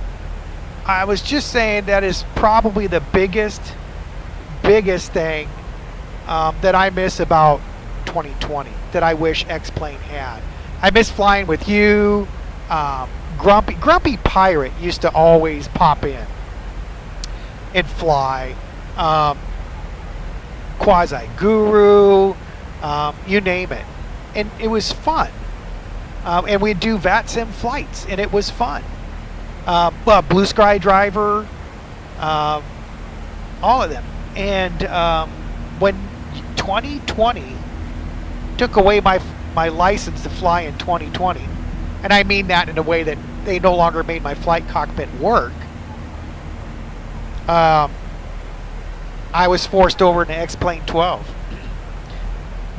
I was just saying that is probably the biggest thing that I miss about 2020, that I wish X-Plane had. I miss flying with you. Grumpy Pirate used to always pop in and fly. Quasi Guru, you name it. And it was fun. And we'd do VATSIM flights, and it was fun. Well, Blue Sky Driver, all of them. And when 2020 took away my license to fly in 2020, and I mean that in a way that they no longer made my flight cockpit work, I was forced over into X-Plane 12.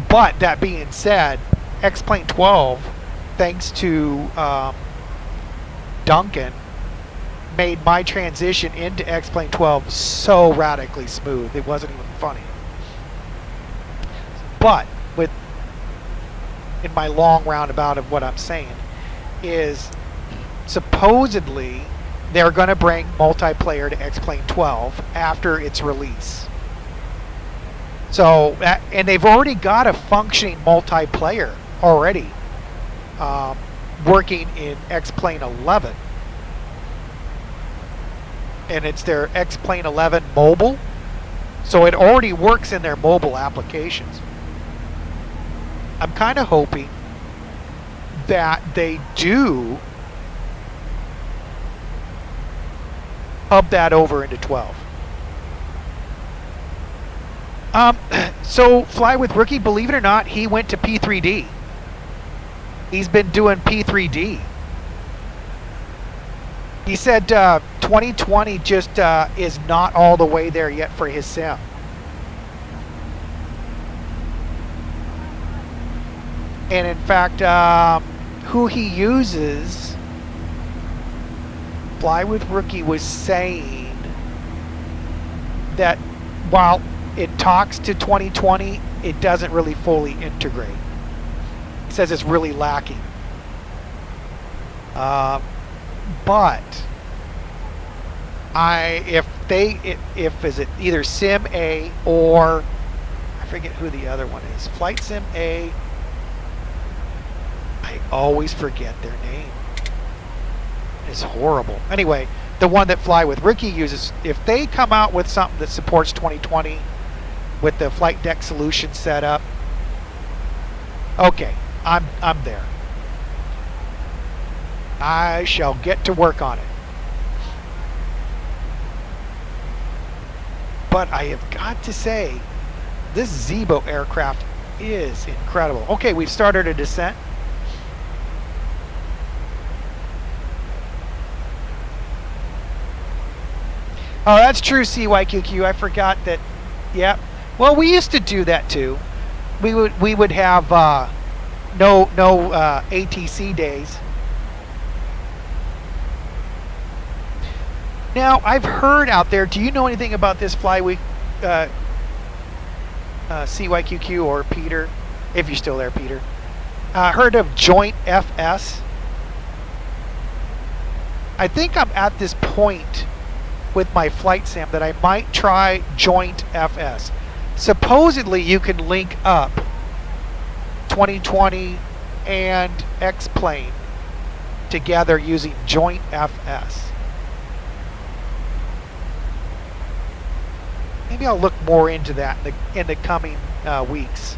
But that being said, X-Plane 12, thanks to Duncan, made my transition into X-Plane 12 so radically smooth. It wasn't even funny. But in my long roundabout of what I'm saying is supposedly they're going to bring multiplayer to X-Plane 12 after its release. So, and they've already got a functioning multiplayer already working in X-Plane 11. And it's their X-Plane 11 mobile. So it already works in their mobile applications. I'm kind of hoping that they do hub that over into 12. So Fly with Rookie, believe it or not, he went to P3D. He's been doing P3D. He said 2020 just is not all the way there yet for his sim. And in fact, who he uses, Fly with Rookie was saying that while it talks to 2020, it doesn't really fully integrate. He says it's really lacking. But if is it either Sim A or I forget who the other one is, Flight Sim A. I always forget their name. It's horrible. Anyway, the one that Fly with Rookie uses, if they come out with something that supports 2020 with the flight deck solution set up, okay, I'm there. I shall get to work on it. But I have got to say, this ZIBO aircraft is incredible. Okay, we've started a descent. Oh, that's true, CYQQ. I forgot that. Yeah. Well, we used to do that too. We would have no ATC days. Now, I've heard out there. Do you know anything about this Fly Week, CYQQ or Peter? If you're still there, Peter. Heard of Joint FS? I think I'm at this point with my flight sim that I might try Joint FS. Supposedly you can link up 2020 and X-Plane together using Joint FS. Maybe I'll look more into that in the coming weeks.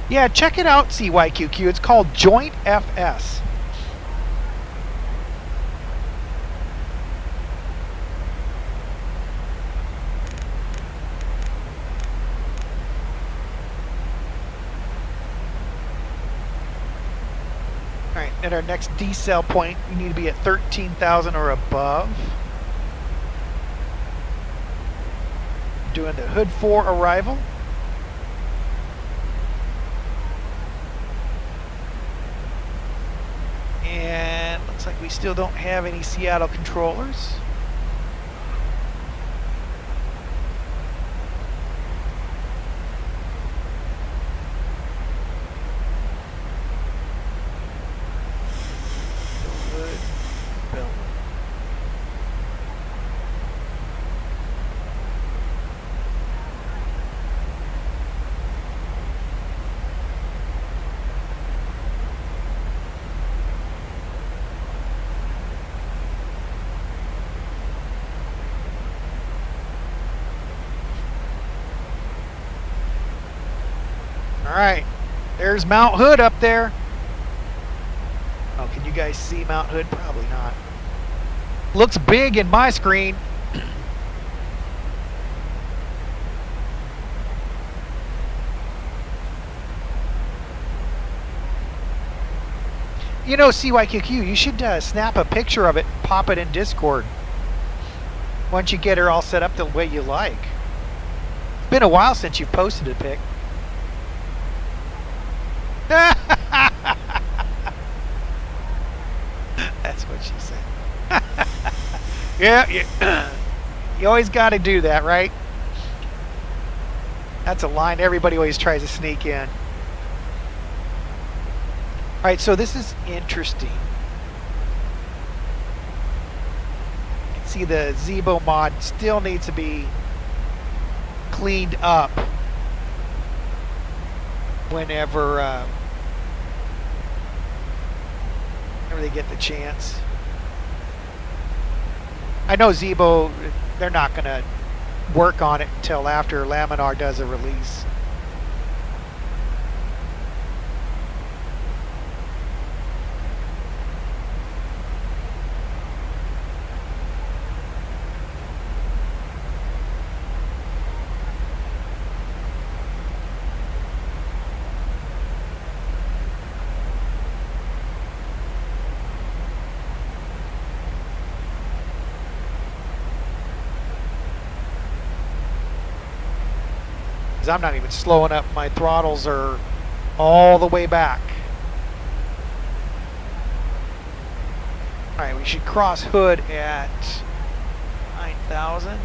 Yeah, check it out, CYQQ. It's called Joint FS. Alright, at our next decel point, we need to be at 13,000 or above. Doing the Hood 4 arrival. And looks like we still don't have any Seattle controllers. Alright, there's Mount Hood up there. Oh, can you guys see Mount Hood? Probably not. Looks big in my screen. You know, CYQQ, you should snap a picture of it, pop it in Discord. Once you get her all set up the way you like. It's been a while since you've posted a pic. That's what she said. Yeah, you always got to do that, right? That's a line everybody always tries to sneak in. All right, so this is interesting. You can see the ZIBO mod still needs to be cleaned up whenever they get the chance. I know ZIBO, they're not going to work on it until after Laminar does a release. I'm not even slowing up. My throttles are all the way back. All right, we should cross hood at 9,000.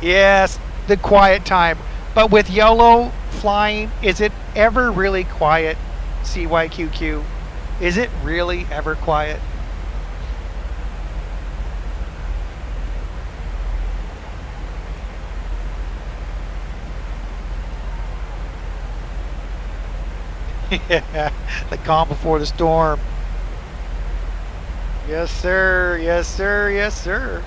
Yes, the quiet time. But with YOLO flying, is it ever really quiet, CYQQ? Is it really ever quiet? Yeah, the calm before the storm. Yes, sir. Yes, sir. Yes, sir.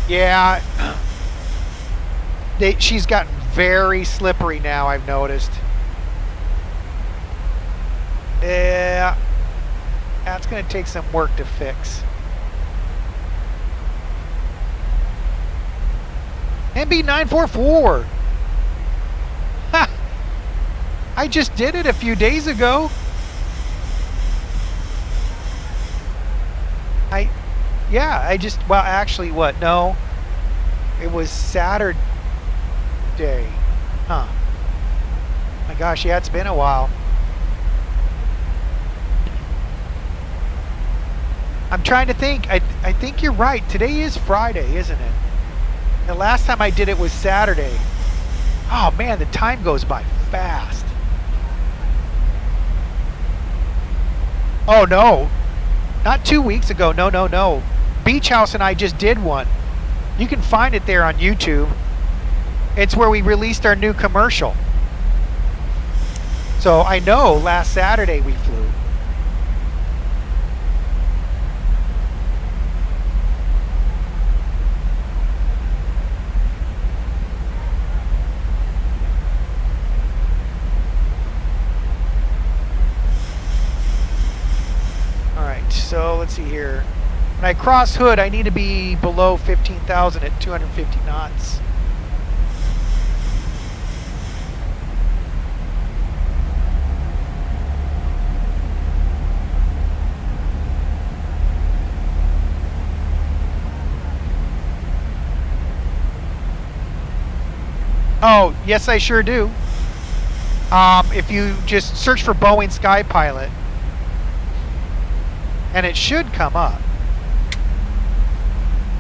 Yeah, she's gotten very slippery now, I've noticed. Yeah, that's going to take some work to fix. MB944. Ha! I just did it a few days ago. Yeah, well, actually, what? No, it was Saturday. Huh. My gosh, yeah, it's been a while. I'm trying to think. I think you're right. Today is Friday, isn't it? The last time I did it was Saturday. Oh, man, the time goes by fast. Oh, no. Not 2 weeks ago. No, no, no. Beach House and I just did one. You can find it there on YouTube. It's where we released our new commercial. So I know last Saturday we flew. All right, so let's see here. When I cross hood, I need to be below 15,000 at 250 knots. Oh, yes, I sure do. If you just search for BoeingSkyPilot, and it should come up.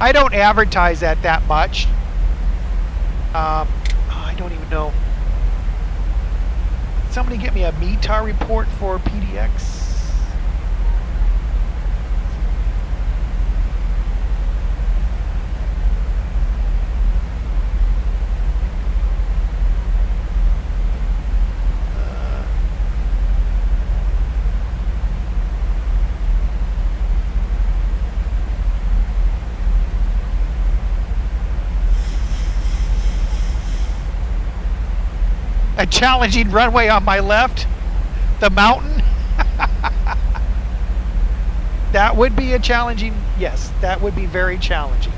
I don't advertise that much. I don't even know. Somebody get me a METAR report for PDX. A challenging runway on my left, the mountain. That would be a challenging, yes, that would be very challenging.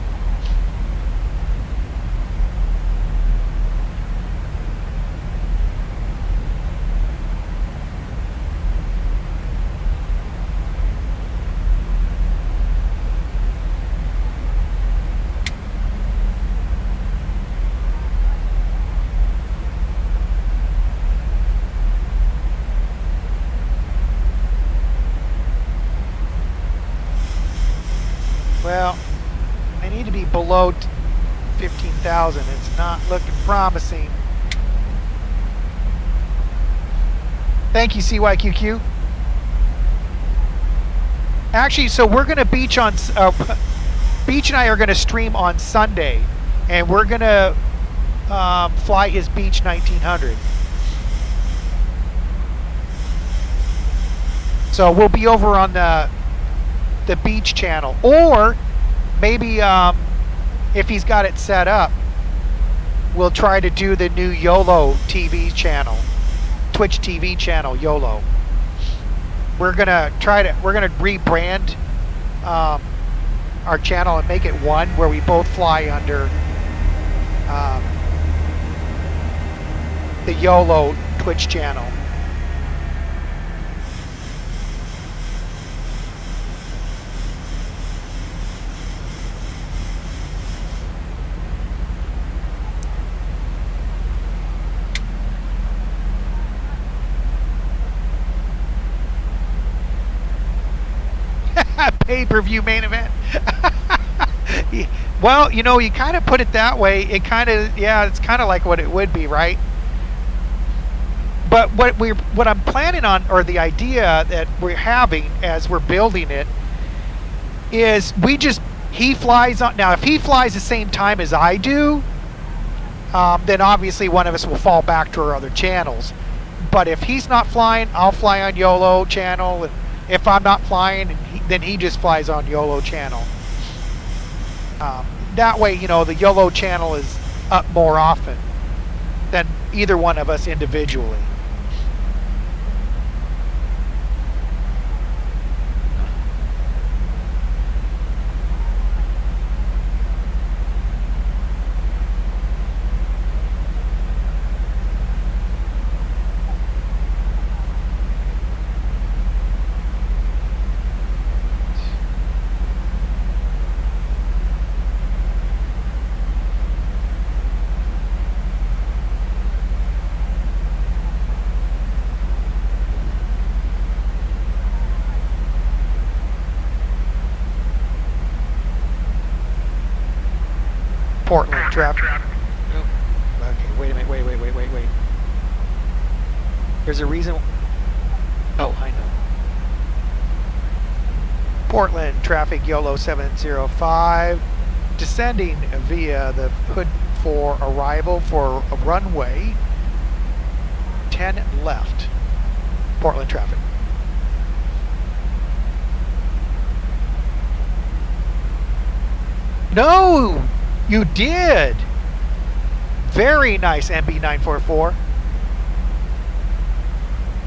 Well, I need to be below 15,000. It's not looking promising. Thank you, CYQQ. Actually, so we're going to Beach on... Beach and I are going to stream on Sunday. And we're going to fly his Beach 1900. So we'll be over on the Beach channel, or maybe if he's got it set up, we'll try to do the new Yolo TV channel, Twitch TV channel, Yolo. We're gonna rebrand our channel and make it one where we both fly under the Yolo Twitch channel. Pay-per-view main event. Well, you know, you kind of put it that way. It kind of, yeah, it's kind of like what it would be, right? But what I'm planning on, or the idea that we're having as we're building it, is he flies on. Now, if he flies the same time as I do, then obviously one of us will fall back to our other channels. But if he's not flying, I'll fly on Yolo channel. And if I'm not flying, then he just flies on Yolo channel. That way, you know, the Yolo channel is up more often than either one of us individually. Portland traffic. Okay, wait a minute. Wait. There's a reason. Oh, I know. Portland traffic Yolo 705 descending via the hood for arrival for a runway 10 left. Portland traffic. No! You did! Very nice, MB944.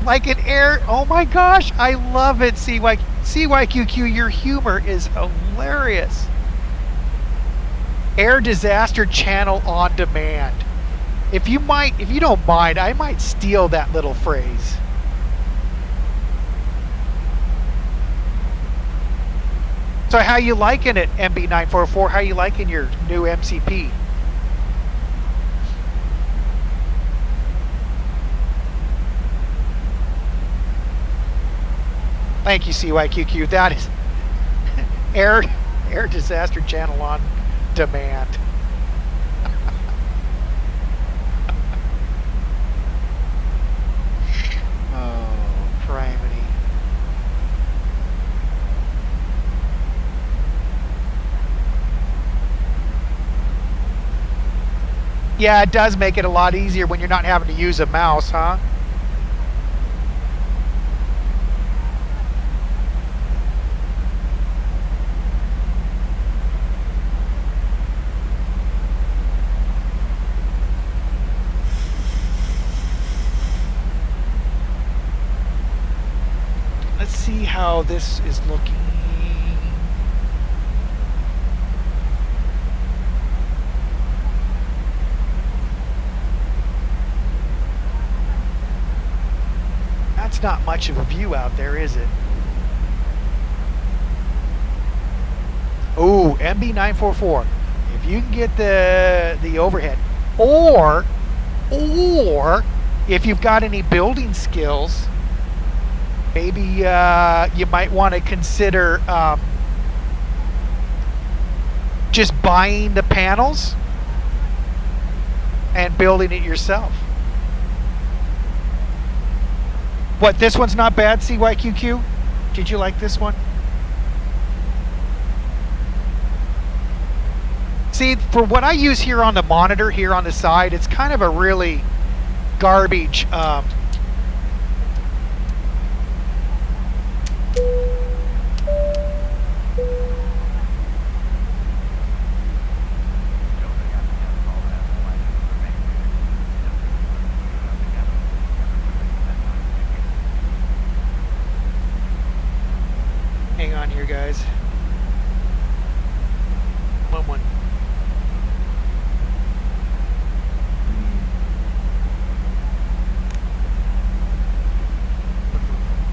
Like an air... Oh my gosh, I love it, CYQQ. Your humor is hilarious. Air disaster channel on demand. If you don't mind, I might steal that little phrase. So how you liking it, MB944? How you liking your new MCP? Thank you, CYQQ. That is air disaster channel on demand. criminy. Yeah, it does make it a lot easier when you're not having to use a mouse, huh? Let's see how this is looking. That's not much of a view out there, is it? Oh, MB944. If you can get the overhead, or if you've got any building skills, maybe you might want to consider just buying the panels and building it yourself. What, this one's not bad, CYQQ? Did you like this one? See, for what I use here on the monitor, here on the side, it's kind of a really garbage hang on here, guys. One.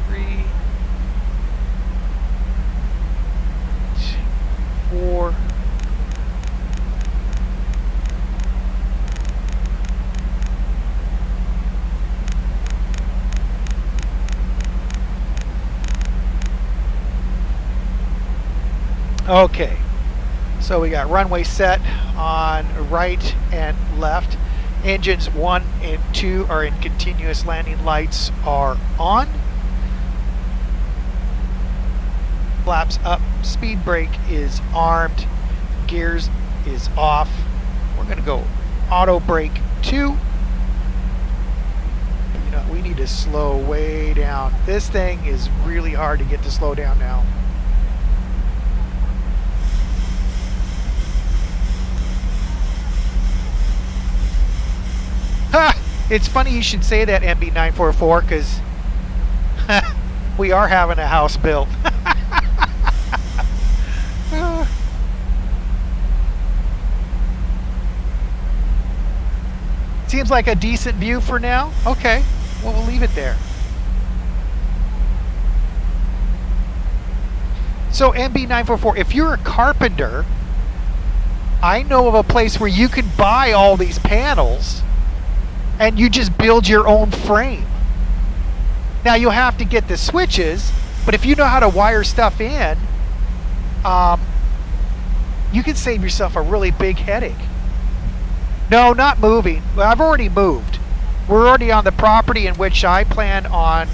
Three. 4. Okay, so we got runway set on right and left. Engines 1 and 2 are in continuous. Landing lights are on. Flaps up. Speed brake is armed. Gears is off. We're going to go auto brake 2. You know, we need to slow way down. This thing is really hard to get to slow down now. Ha! It's funny you should say that, MB944, because we are having a house built. Seems like a decent view for now. Okay, well, we'll leave it there. So MB944, if you're a carpenter, I know of a place where you can buy all these panels and you just build your own frame. Now you'll have to get the switches, but if you know how to wire stuff in, you can save yourself a really big headache. No, not moving. Well, I've already moved. We're already on the property in which I plan on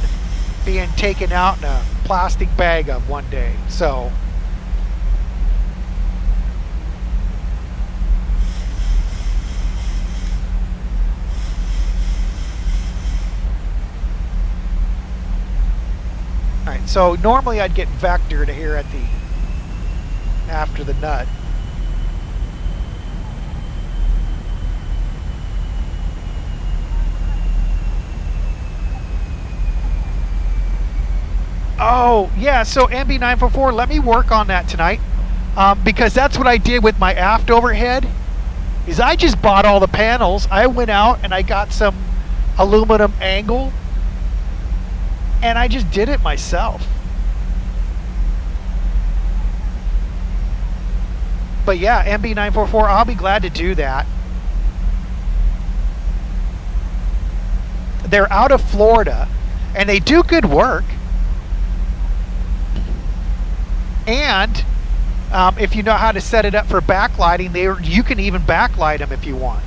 being taken out in a plastic bag of one day. So alright, so normally I'd get vectored here at the after the nut. Oh, yeah, so MB944, let me work on that tonight, because that's what I did with my aft overhead, is I just bought all the panels. I went out and I got some aluminum angle, and I just did it myself. But yeah, MB944, I'll be glad to do that. They're out of Florida, and they do good work. And if you know how to set it up for backlighting, you can even backlight them if you want.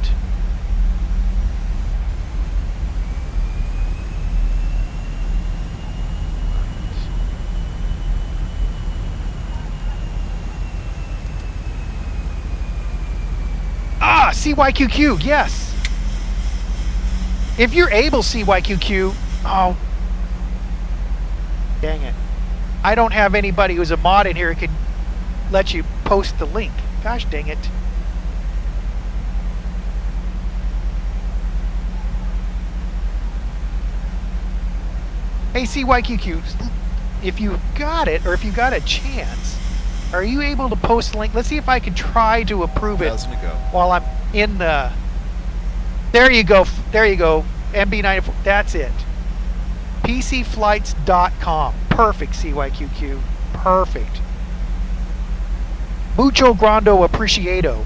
CYQQ, yes. If you're able, CYQQ, oh, dang it. I don't have anybody who's a mod in here who can let you post the link. Gosh dang it. Hey, CYQQ, if you got it, or if you got a chance, are you able to post the link? Let's see if I can try to approve it while I'm in the... There you go. There you go. MB94. That's it. PCFlights.com. Perfect, CYQQ. Perfect. Mucho grande appreciado.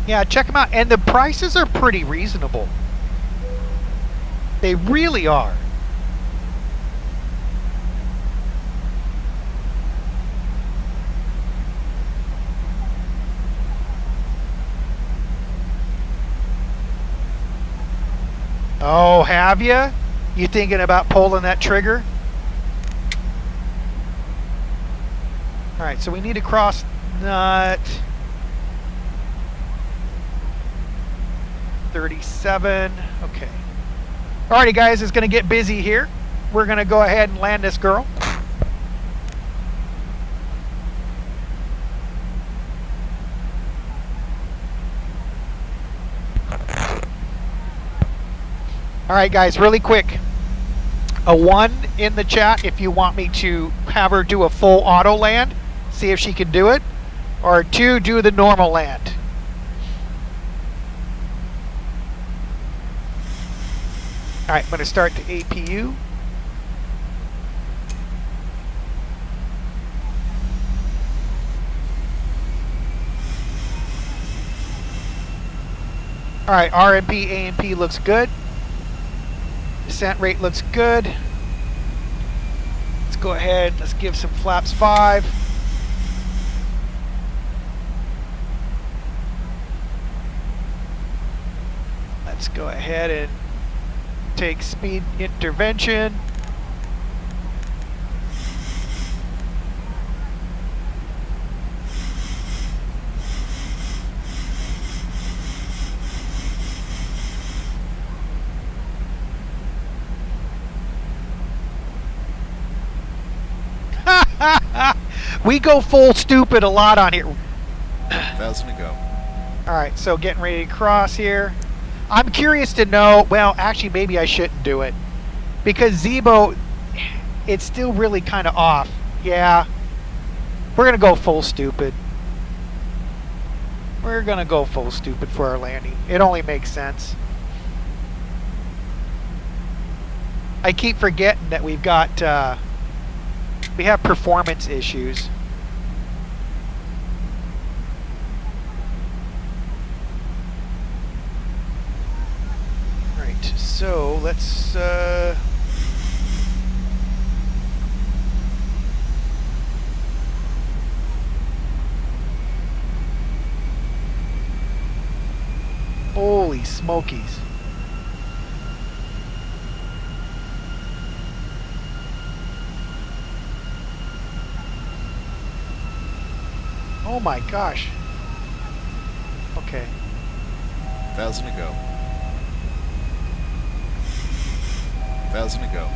Yeah, check them out. And the prices are pretty reasonable. They really are. Oh, have you? You thinking about pulling that trigger? All right, so we need to cross nut 37. Okay. Alrighty, guys, it's going to get busy here. We're going to go ahead and land this girl. Alright, guys, really quick. A 1 in the chat if you want me to have her do a full auto land. See if she can do it. Or a 2, do the normal land. Alright, I'm going to start the APU. Alright, RMP, AMP looks good. Descent rate looks good. Let's go ahead, let's give some flaps 5. Let's go ahead and take speed intervention. We go full stupid a lot on here. 1,000 to go. All right, so getting ready to cross here. I'm curious to know, well, actually, maybe I shouldn't do it. Because ZIBO, it's still really kind of off. Yeah. We're going to go full stupid. We're going to go full stupid for our landing. It only makes sense. I keep forgetting that we've got, we have performance issues. So let's holy smokies. Oh my gosh. Okay. 1,000 to go. 1,000 to go.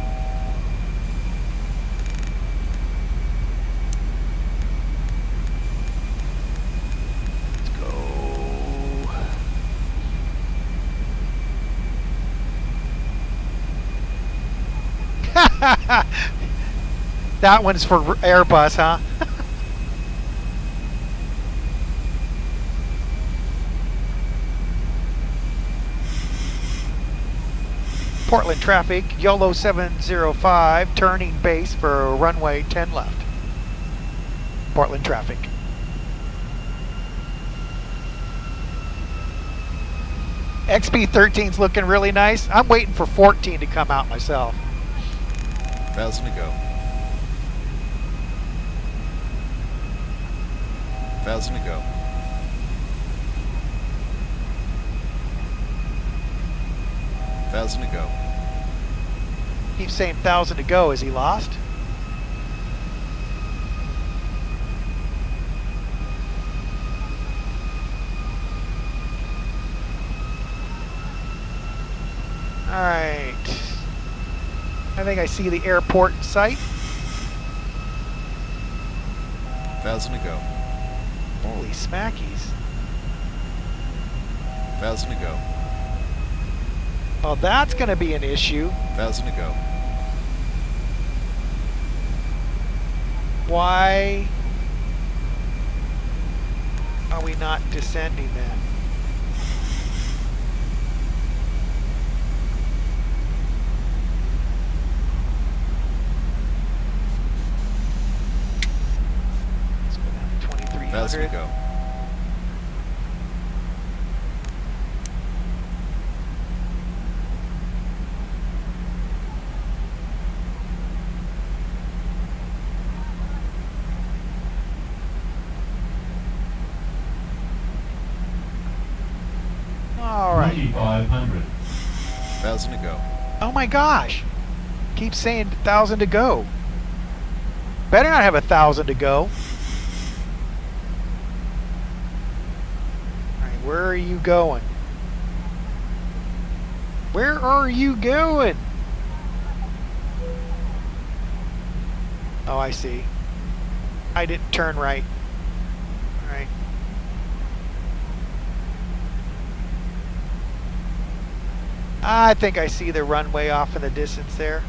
Let's go. That one's for Airbus, huh? Portland traffic, Yolo 705, turning base for runway 10 left. Portland traffic. XP13's looking really nice. I'm waiting for 14 to come out myself. 1,000 to go. 1,000 to go. $1,000 to go. Keeps saying 1,000 to go. Is he lost? Alright. I think I see the airport in sight. 1,000 to go. Holy smackies. 1,000 to go. Well, that's going to be an issue. 1,000 to go. Why are we not descending then? Let's go down to 1,000 to 2300. go. All right. 2,500. 1,000 to go. Oh my gosh. Keep saying 1,000 to go. Better not have 1,000 to go. Alright, where are you going? Where are you going? Oh, I see. I didn't turn right. Alright. I think I see the runway off in the distance there.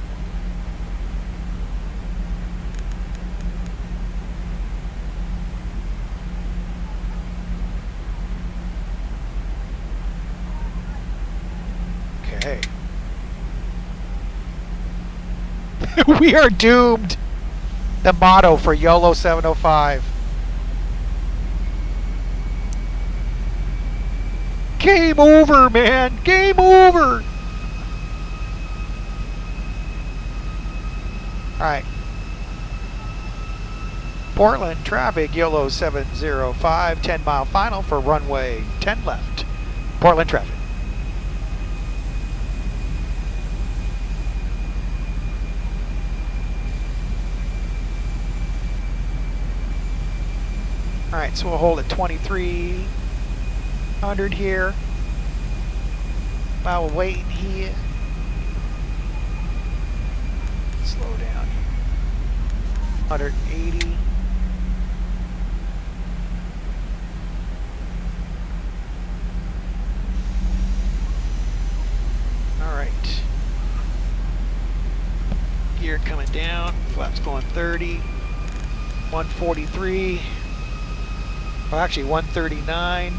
Okay. We are doomed. The motto for YOLO 705. Game over, man. Game over. Alright. Portland traffic, YOLO 705, 10-mile final for runway 10 left. Portland traffic. Alright, so we'll hold at 2300 here. While we're waiting here. Slow down here. 180. Alright. Gear coming down. Flaps going 30. 143. Well, actually 139.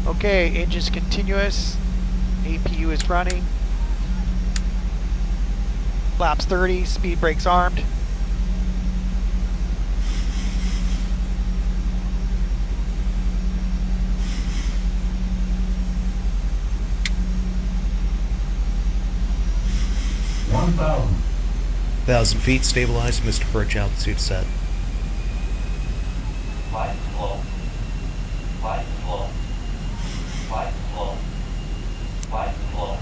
Okay, engine's continuous. APU is running. Flaps 30, speed brakes armed. $1,000. 1,000 feet, stabilized, Mr. Birch, altitude set. Flight slow. Flight slow. Flight slow. Flight slow.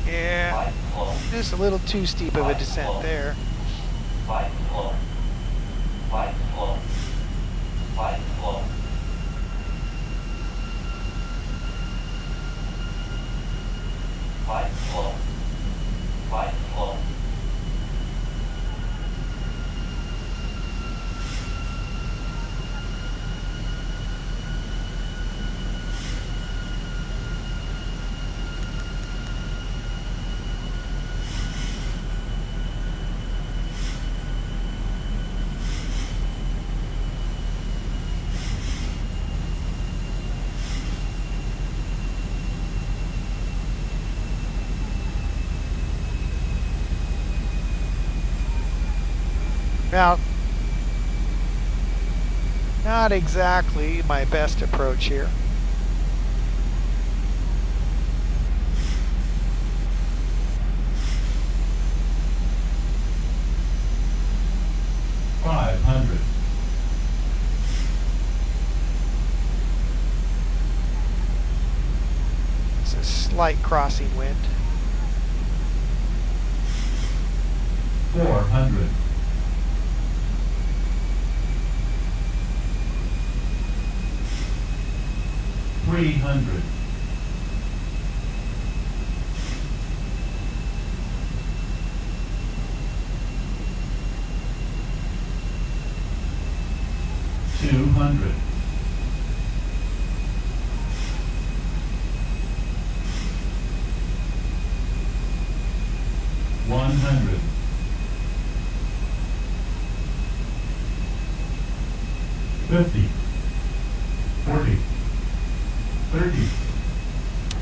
Yeah, Flight slow. just a little too steep of a descent there. Flight slow. Flight slow. Flight slow. Flight slow. Flight slow. Now, not exactly my best approach here. It's a slight crossing wind. 400. 300. 200. 100. 50. 40. 30.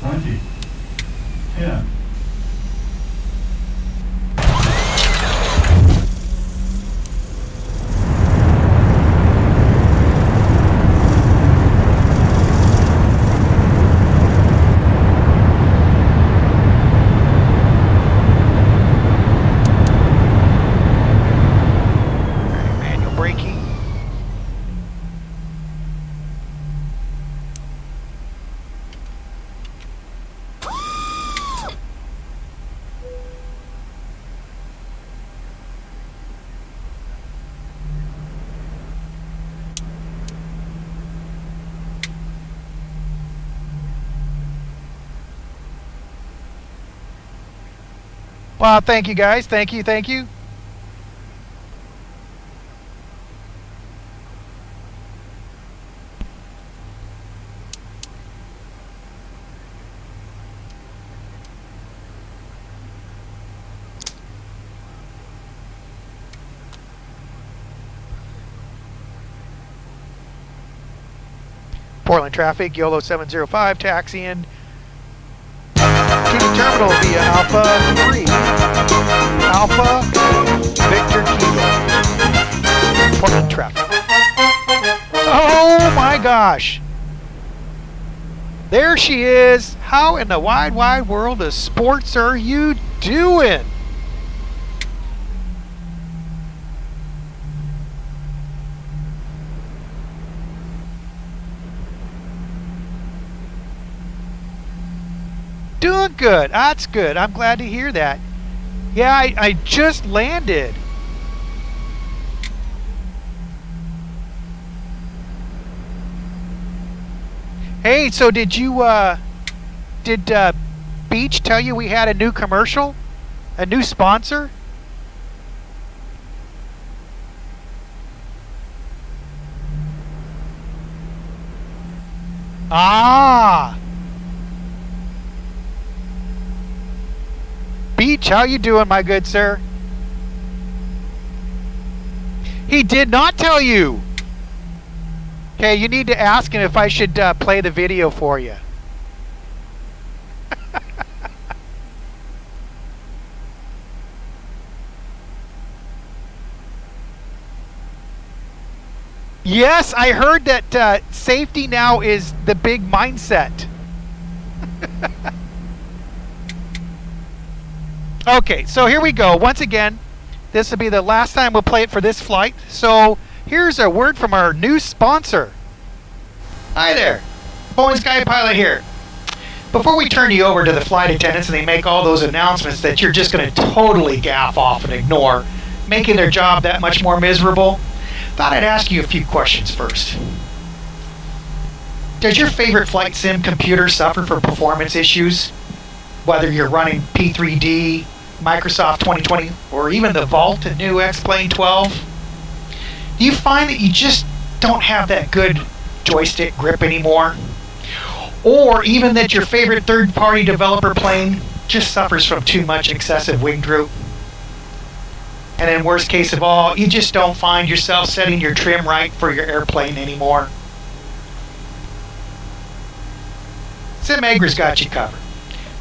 20. 10. Manual braking. Well, thank you guys. Thank you. Thank you. Portland traffic, Yolo 705, taxiing to the terminal via Alpha 3. Alpha Victor Kilo. Portland traffic. Oh my gosh. There she is. How in the wide, wide world of sports are you doing? Doing good. That's good. I'm glad to hear that. Yeah, I just landed. Hey, so did Beach tell you we had a new commercial? A new sponsor? Ah! Beach, how you doing, my good sir? He did not tell you. Okay, you need to ask him if I should play the video for you. Yes, I heard that safety now is the big mindset. Okay, so here we go. Once again, this will be the last time we'll play it for this flight. So here's a word from our new sponsor. Hi there, BoeingSkyPilot here. Before we turn you over to the flight attendants and they make all those announcements that you're just going to totally gaff off and ignore, making their job that much more miserable, thought I'd ask you a few questions first. Does your favorite flight sim computer suffer from performance issues? Whether you're running P3D, Microsoft 2020, or even the Vault and new X-Plane 12? Do you find that you just don't have that good joystick grip anymore? Or even that your favorite third-party developer plane just suffers from too much excessive wing droop? And in worst case of all, you just don't find yourself setting your trim right for your airplane anymore? SimAgra's got you covered.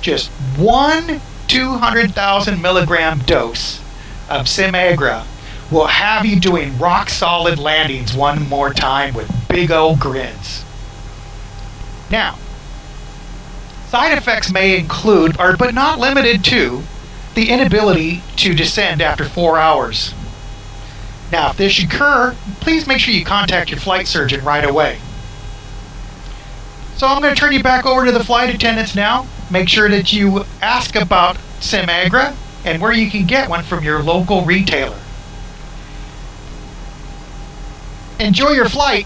Just one 200,000 milligram dose of SimAgra will have you doing rock solid landings one more time with big old grins. Now, side effects may include, but not limited to, the inability to descend after 4 hours. Now, if this should occur, please make sure you contact your flight surgeon right away. So I'm going to turn you back over to the flight attendants now. Make sure that you ask about Simagra and where you can get one from your local retailer. Enjoy your flight,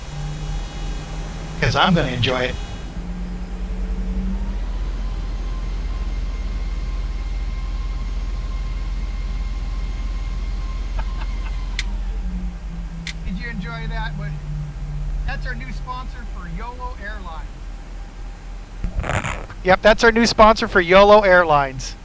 because I'm going to enjoy it. Did you enjoy that? That's our new sponsor for Yolo Airlines. Yep, that's our new sponsor for Yolo Airlines.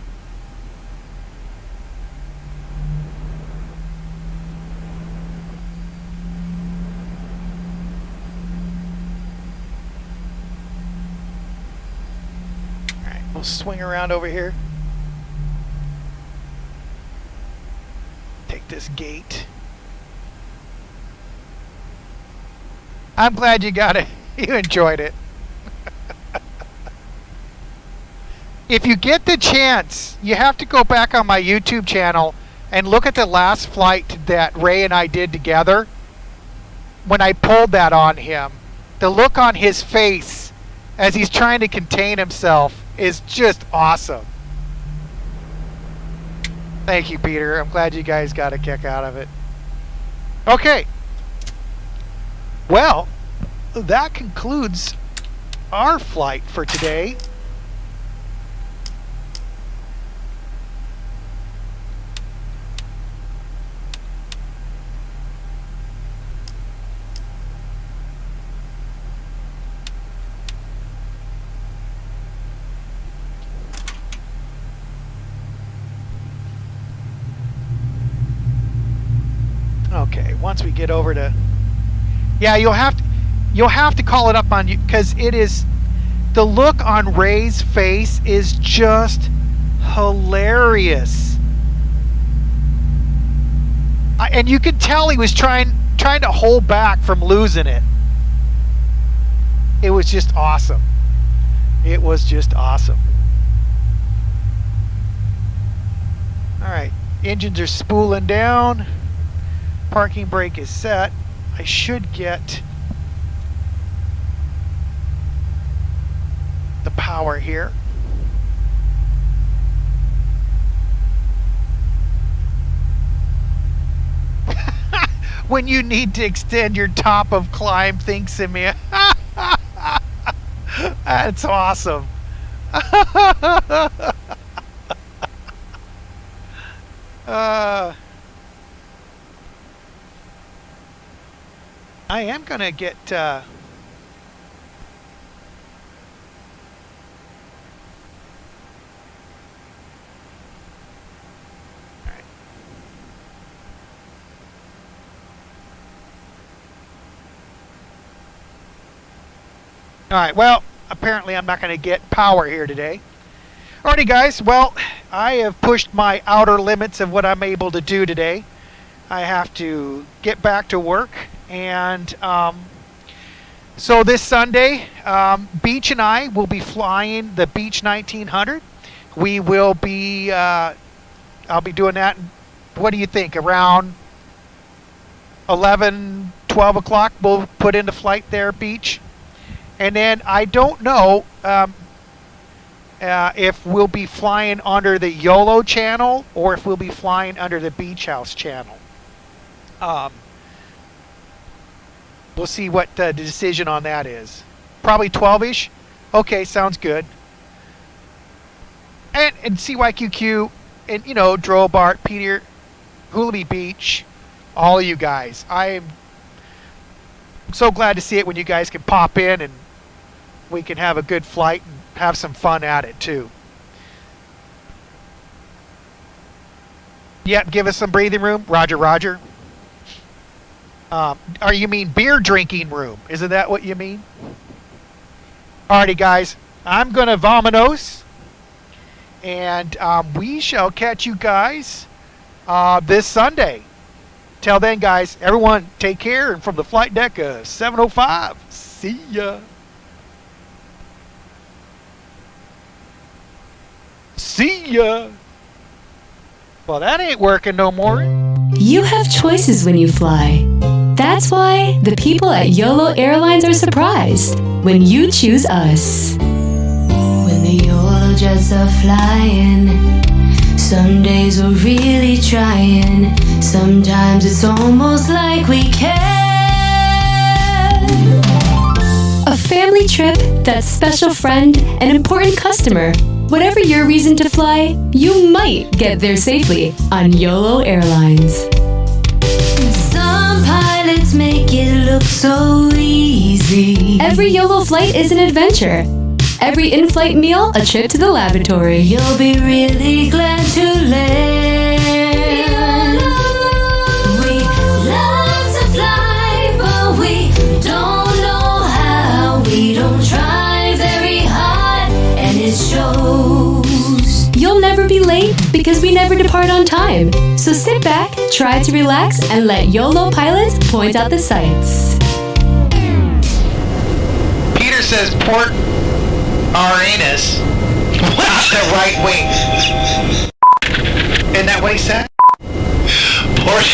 Alright, we'll swing around over here. Take this gate. I'm glad you got it. You enjoyed it. If you get the chance, you have to go back on my YouTube channel and look at the last flight that Ray and I did together. When I pulled that on him, the look on his face as he's trying to contain himself is just awesome. Thank you, Peter. I'm glad you guys got a kick out of it. Okay. Well, that concludes our flight for today. Okay, once we get over to, yeah, you'll have to call it up on you, because it is, the look on Ray's face is just hilarious. And you could tell he was trying to hold back from losing it. It was just awesome. It was just awesome. All right, engines are spooling down. Parking brake is set. I should get the power here. When you need to extend your top of climb, thinks of me. That's awesome. I am gonna get all right, well, apparently I'm not going to get power here today. Alrighty, guys, well, I have pushed my outer limits of what I'm able to do today. I have to get back to work, and so this Sunday, Beach and I will be flying the Beach 1900. We will be, I'll be doing that, what do you think, around 11, 12 o'clock, we'll put into flight there, Beach. And then I don't know if we'll be flying under the YOLO channel or if we'll be flying under the Beach House channel. We'll see what the decision on that is. Probably 12-ish. Okay, sounds good. And CYQQ and, you know, Drobart, Peter, Hulaby Beach, all of you guys. I'm so glad to see it when you guys can pop in and we can have a good flight and have some fun at it too. Yep, give us some breathing room. Roger, roger. Or you mean beer drinking room? Isn't that what you mean? Alrighty, guys. I'm going to vamonos. And we shall catch you guys this Sunday. Till then, guys, everyone take care. And from the flight deck of 705, see ya. See ya. Well, that ain't working no more. You have choices when you fly. That's why the people at Yolo Airlines are surprised when you choose us. When the Yolo jets are flying, some days we're really trying. Sometimes it's almost like we care. A family trip, that special friend, an important customer. Whatever your reason to fly, you might get there safely on Yolo Airlines. Some pilots make it look so easy. Every Yolo flight is an adventure. Every in-flight meal, a trip to the laboratory. You'll be really glad to land. We love to fly, but we don't know how. We don't try very hard, and it shows. You'll never be late because we never depart on time. So sit back, try to relax, and let Yolo pilots point out the sights. Peter says port our anus. Not the right wing. Isn't that what he said? Port.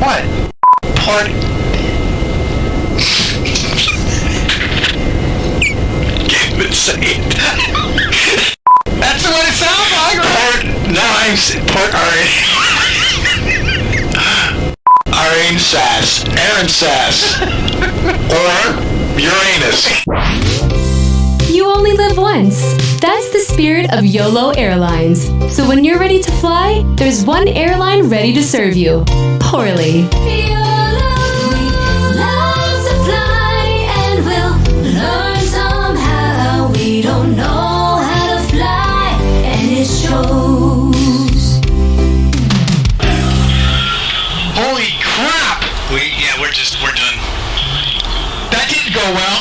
What? Port. Can't even say it. That's what it sounds like, right? Port Aaron Sass. Aaron Sass. Or Uranus. You only live once. That's the spirit of Yolo Airlines. So when you're ready to fly, there's one airline ready to serve you. Poorly. Yolo, we love to fly and we'll learn somehow. We don't know how to fly and it shows. Holy crap! We're done. That didn't go well.